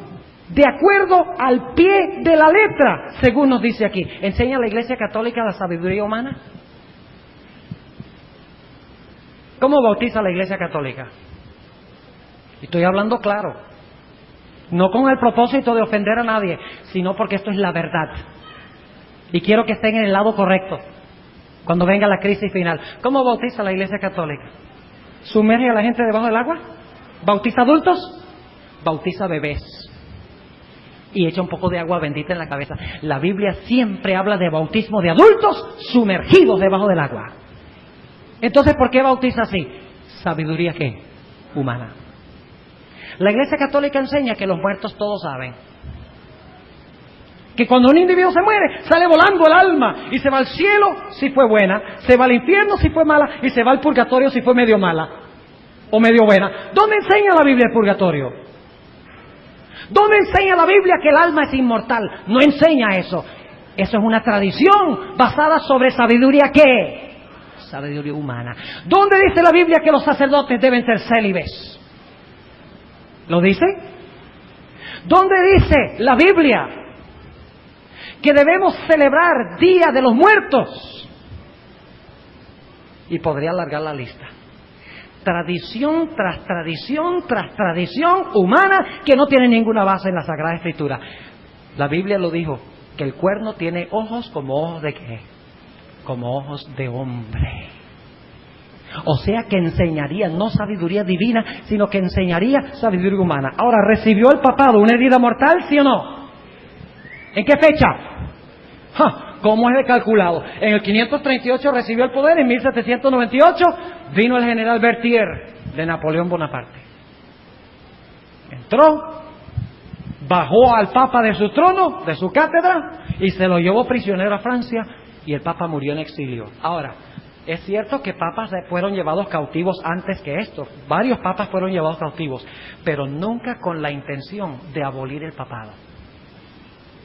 de acuerdo al pie de la letra, según nos dice aquí. ¿Enseña la Iglesia Católica la sabiduría humana? ¿Cómo bautiza la Iglesia Católica? Estoy hablando claro, no con el propósito de ofender a nadie, sino porque esto es la verdad. Y quiero que estén en el lado correcto cuando venga la crisis final. ¿Cómo bautiza la Iglesia Católica? ¿Sumerge a la gente debajo del agua? ¿Bautiza adultos? Bautiza bebés y echa un poco de agua bendita en la cabeza. La Biblia siempre habla de bautismo de adultos sumergidos debajo del agua. Entonces, ¿por qué bautiza así? ¿Sabiduría qué? Humana. La Iglesia Católica enseña que los muertos todos saben. Que cuando un individuo se muere, sale volando el alma y se va al cielo si fue buena, se va al infierno si fue mala y se va al purgatorio si fue medio mala o medio buena. ¿Dónde enseña la Biblia el purgatorio? ¿Dónde enseña la Biblia que el alma es inmortal? No enseña eso. Eso es una tradición basada sobre sabiduría ¿qué? Sabiduría humana. ¿Dónde dice la Biblia que los sacerdotes deben ser célibes? ¿Lo dice? ¿Dónde dice la Biblia que debemos celebrar Día de los Muertos? Y podría alargar la lista. Tradición tras tradición tras tradición humana que no tiene ninguna base en la Sagrada Escritura. La Biblia lo dijo, que el cuerno tiene ojos como ojos de ¿qué? Como ojos de hombre. O sea que enseñaría no sabiduría divina, sino que enseñaría sabiduría humana. Ahora, ¿recibió el papado una herida mortal, sí o no? ¿En qué fecha? ¿Cómo es de calculado? En el 538 recibió el poder, en 1798 vino el general Berthier de Napoleón Bonaparte. Entró, bajó al Papa de su trono, de su cátedra, y se lo llevó prisionero a Francia, y el Papa murió en exilio. Ahora, es cierto que papas fueron llevados cautivos antes que esto. Varios papas fueron llevados cautivos, pero nunca con la intención de abolir el papado.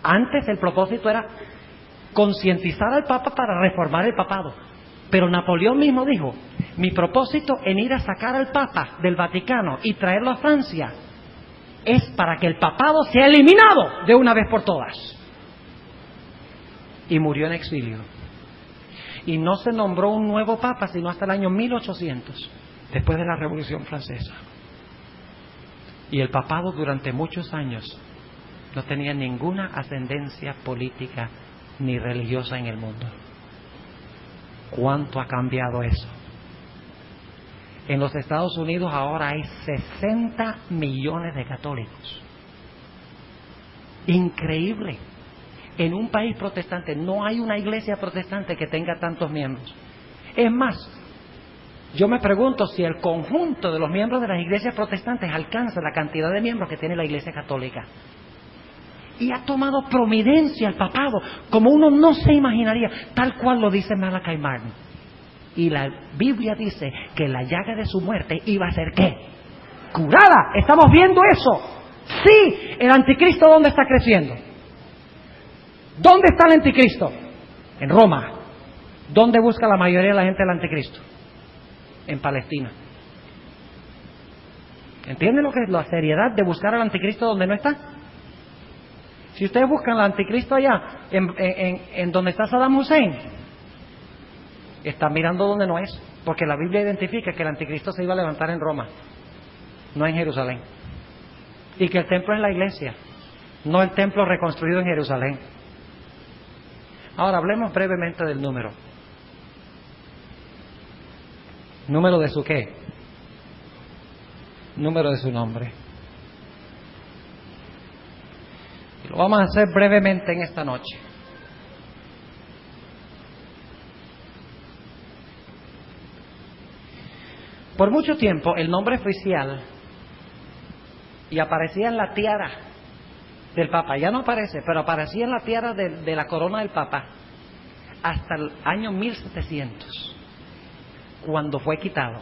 Antes el propósito era concientizar al Papa para reformar el papado. Pero Napoleón mismo dijo, mi propósito en ir a sacar al Papa del Vaticano y traerlo a Francia es para que el papado sea eliminado de una vez por todas. Y murió en exilio. Y no se nombró un nuevo Papa sino hasta el año 1800, después de la Revolución Francesa. Y el papado durante muchos años No tenían ninguna ascendencia política ni religiosa en el mundo. ¿Cuánto ha cambiado eso? En los Estados Unidos ahora hay 60 millones de católicos. Increíble. En un país protestante no hay una iglesia protestante que tenga tantos miembros. Es más, yo me pregunto si el conjunto de los miembros de las iglesias protestantes alcanza la cantidad de miembros que tiene la iglesia católica. Y ha tomado promidencia el papado, como uno no se imaginaría, tal cual lo dice Malachi Martin. Y la Biblia dice que la llaga de su muerte iba a ser ¿qué? Curada. Estamos viendo eso. Sí, el anticristo ¿dónde está creciendo? ¿Dónde está el anticristo? En Roma. ¿Dónde busca la mayoría de la gente el anticristo? En Palestina. ¿Entienden lo que es la seriedad de buscar al anticristo donde no está? Si ustedes buscan al anticristo allá, en donde está Saddam Hussein, están mirando donde no es, porque la Biblia identifica que el anticristo se iba a levantar en Roma, no en Jerusalén, y que el templo es la iglesia, no el templo reconstruido en Jerusalén. Ahora hablemos brevemente del número. ¿Número de su qué? Número de su nombre. Y lo vamos a hacer brevemente en esta noche. Por mucho tiempo el nombre oficial y aparecía en la tiara del Papa, ya no aparece, pero aparecía en la tiara de la corona del Papa hasta el año 1700, cuando fue quitado,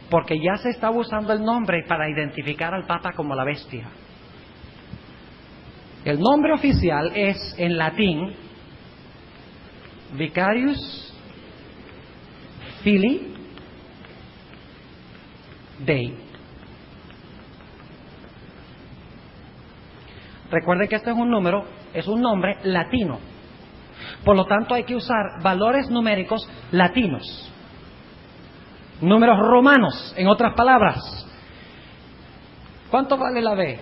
porque ya se estaba usando el nombre para identificar al Papa como la bestia. El nombre oficial es en latín Vicarius Filii Dei. Recuerden que este es un número, es un nombre latino. Por lo tanto hay que usar valores numéricos latinos. Números romanos, en otras palabras. ¿Cuánto vale la B?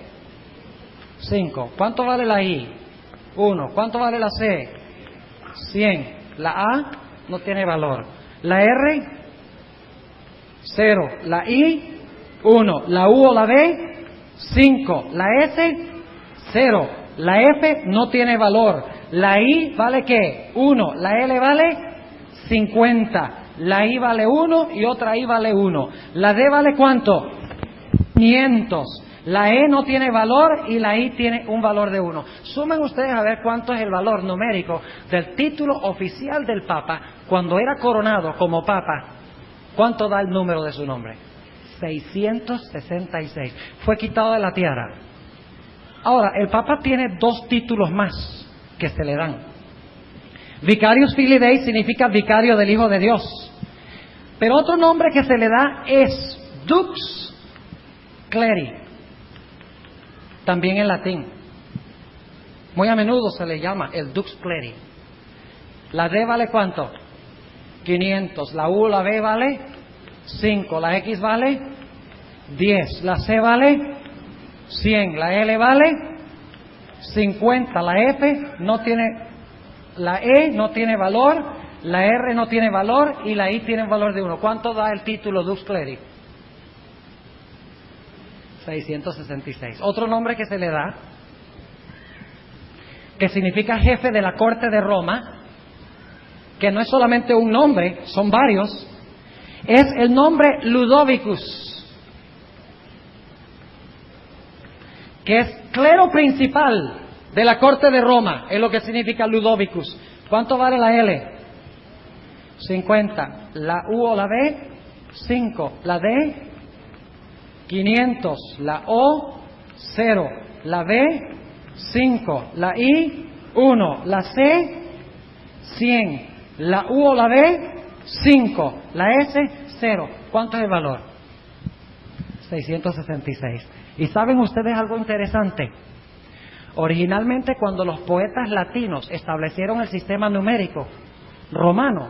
5. ¿Cuánto vale la I? 1. ¿Cuánto vale la C? 100. La A no tiene valor. La R, 0. La I, 1. La U o la B, 5. La S, 0. La F no tiene valor. La I vale ¿qué? 1. La L vale 50. La I vale 1 y otra I vale 1. La D vale ¿cuánto? 500. La E no tiene valor y la I tiene un valor de 1. Sumen ustedes a ver cuánto es el valor numérico del título oficial del Papa cuando era coronado como Papa. ¿Cuánto da el número de su nombre? 666. Fue quitado de la tiara. Ahora, el Papa tiene 2 títulos más que se le dan. Vicarius Filii Dei significa vicario del Hijo de Dios. Pero otro nombre que se le da es Dux Cleri, también en latín. Muy a menudo se le llama el Dux Cleri. La D vale ¿cuánto? 500. La U, la B vale 5. La X vale 10. La C vale 100. La L vale 50. La F no tiene, la E no tiene valor, la R no tiene valor y la I tiene un valor de 1. ¿Cuánto da el título Dux Cleri? 666. Otro nombre que se le da, que significa jefe de la corte de Roma, que no es solamente un nombre, son varios, es el nombre Ludovicus, que es clero principal de la corte de Roma, es lo que significa Ludovicus. ¿Cuánto vale la L? 50. La U o la B, 5. La D, 500. La O, 0. La B, 5. La I, 1. La C, 100. La U o la B, 5. La S, 0. ¿Cuánto es el valor? 666. ¿Y saben ustedes algo interesante? Originalmente, cuando los poetas latinos establecieron el sistema numérico romano,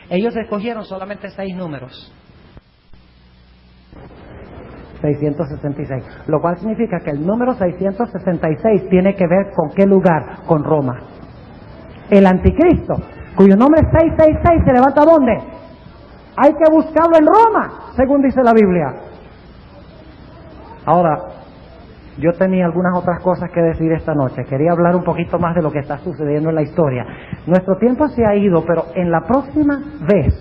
ellos escogieron solamente 6 números. 666. Lo cual significa que el número 666 tiene que ver con qué lugar, con Roma. El anticristo, cuyo nombre es 666, ¿se levanta dónde? Hay que buscarlo en Roma, según dice la Biblia. Ahora, yo tenía algunas otras cosas que decir esta noche. Quería hablar un poquito más de lo que está sucediendo en la historia. Nuestro tiempo se ha ido, pero en la próxima vez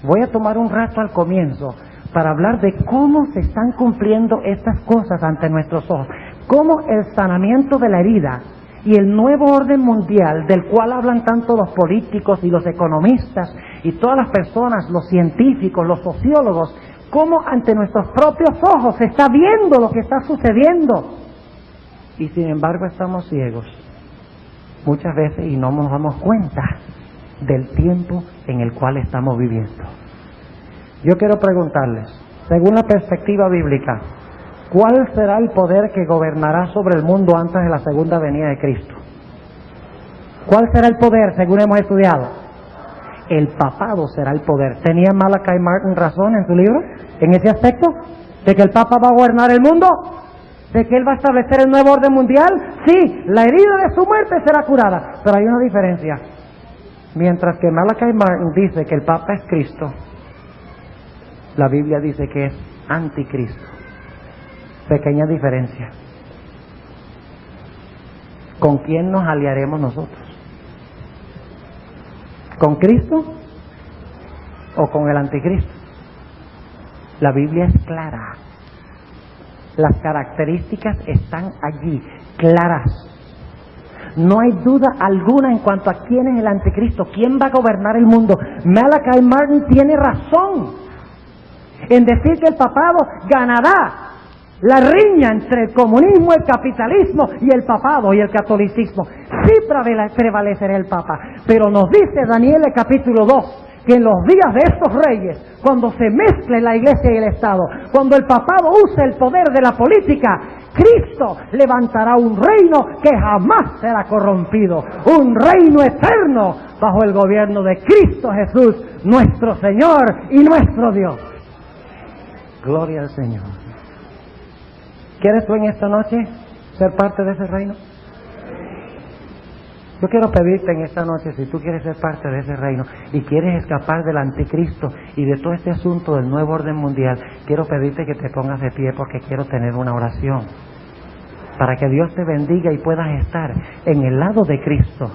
voy a tomar un rato al comienzo para hablar de cómo se están cumpliendo estas cosas ante nuestros ojos. Cómo el sanamiento de la herida y el nuevo orden mundial, del cual hablan tanto los políticos y los economistas y todas las personas, los científicos, los sociólogos, cómo ante nuestros propios ojos se está viendo lo que está sucediendo. Y sin embargo estamos ciegos muchas veces y no nos damos cuenta del tiempo en el cual estamos viviendo. Yo quiero preguntarles, según la perspectiva bíblica, ¿cuál será el poder que gobernará sobre el mundo antes de la segunda venida de Cristo? ¿Cuál será el poder, según hemos estudiado? El papado será el poder. ¿Tenía Malachi Martin razón en su libro, en ese aspecto? ¿De que el Papa va a gobernar el mundo? ¿De que él va a establecer el nuevo orden mundial? Sí, la herida de su muerte será curada. Pero hay una diferencia. Mientras que Malachi Martin dice que el Papa es Cristo, la Biblia dice que es anticristo. Pequeña diferencia. ¿Con quién nos aliaremos nosotros? ¿Con Cristo o con el anticristo? La Biblia es clara. Las características están allí, claras. No hay duda alguna en cuanto a quién es el anticristo, quién va a gobernar el mundo. Malachi Martin tiene razón en decir que el papado ganará la riña entre el comunismo, el capitalismo y el papado y el catolicismo. Sí prevalecerá el papa, pero nos dice Daniel el capítulo 2 que en los días de estos reyes, cuando se mezcle la iglesia y el Estado, cuando el papado use el poder de la política, Cristo levantará un reino que jamás será corrompido, un reino eterno bajo el gobierno de Cristo Jesús, nuestro Señor y nuestro Dios. Gloria al Señor. ¿Quieres tú en esta noche ser parte de ese reino? Yo quiero pedirte en esta noche, si tú quieres ser parte de ese reino y quieres escapar del anticristo y de todo este asunto del nuevo orden mundial, quiero pedirte que te pongas de pie porque quiero tener una oración para que Dios te bendiga y puedas estar en el lado de Cristo,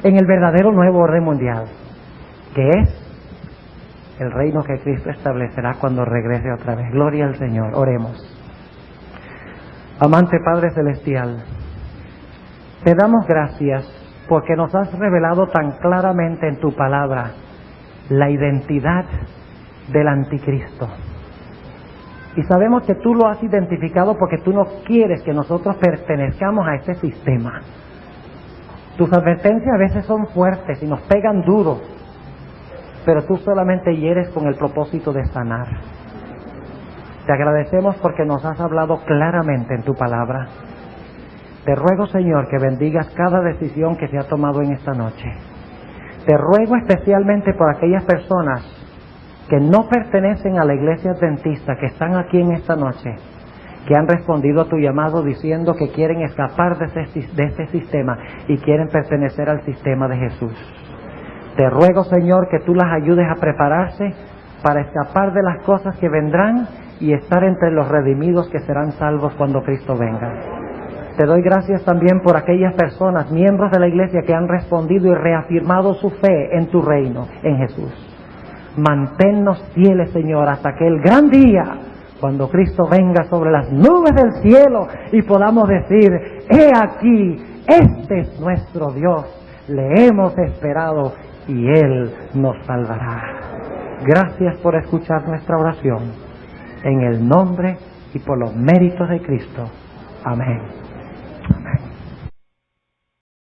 en el verdadero nuevo orden mundial, que es el reino que Cristo establecerá cuando regrese otra vez. Gloria al Señor. Oremos. Amante Padre Celestial, te damos gracias porque nos has revelado tan claramente en tu palabra la identidad del anticristo. Y sabemos que tú lo has identificado porque tú no quieres que nosotros pertenezcamos a este sistema. Tus advertencias a veces son fuertes y nos pegan duro, pero tú solamente hieres con el propósito de sanar. Te agradecemos porque nos has hablado claramente en tu palabra. Te ruego, Señor, que bendigas cada decisión que se ha tomado en esta noche. Te ruego especialmente por aquellas personas que no pertenecen a la iglesia adventista, que están aquí en esta noche, que han respondido a tu llamado diciendo que quieren escapar de este sistema y quieren pertenecer al sistema de Jesús. Te ruego, Señor, que tú las ayudes a prepararse para escapar de las cosas que vendrán y estar entre los redimidos que serán salvos cuando Cristo venga. Te doy gracias también por aquellas personas, miembros de la iglesia, que han respondido y reafirmado su fe en tu reino, en Jesús. Manténnos fieles, Señor, hasta aquel gran día, cuando Cristo venga sobre las nubes del cielo y podamos decir: he aquí, este es nuestro Dios, le hemos esperado y Él nos salvará. Gracias por escuchar nuestra oración, en el nombre y por los méritos de Cristo. Amén.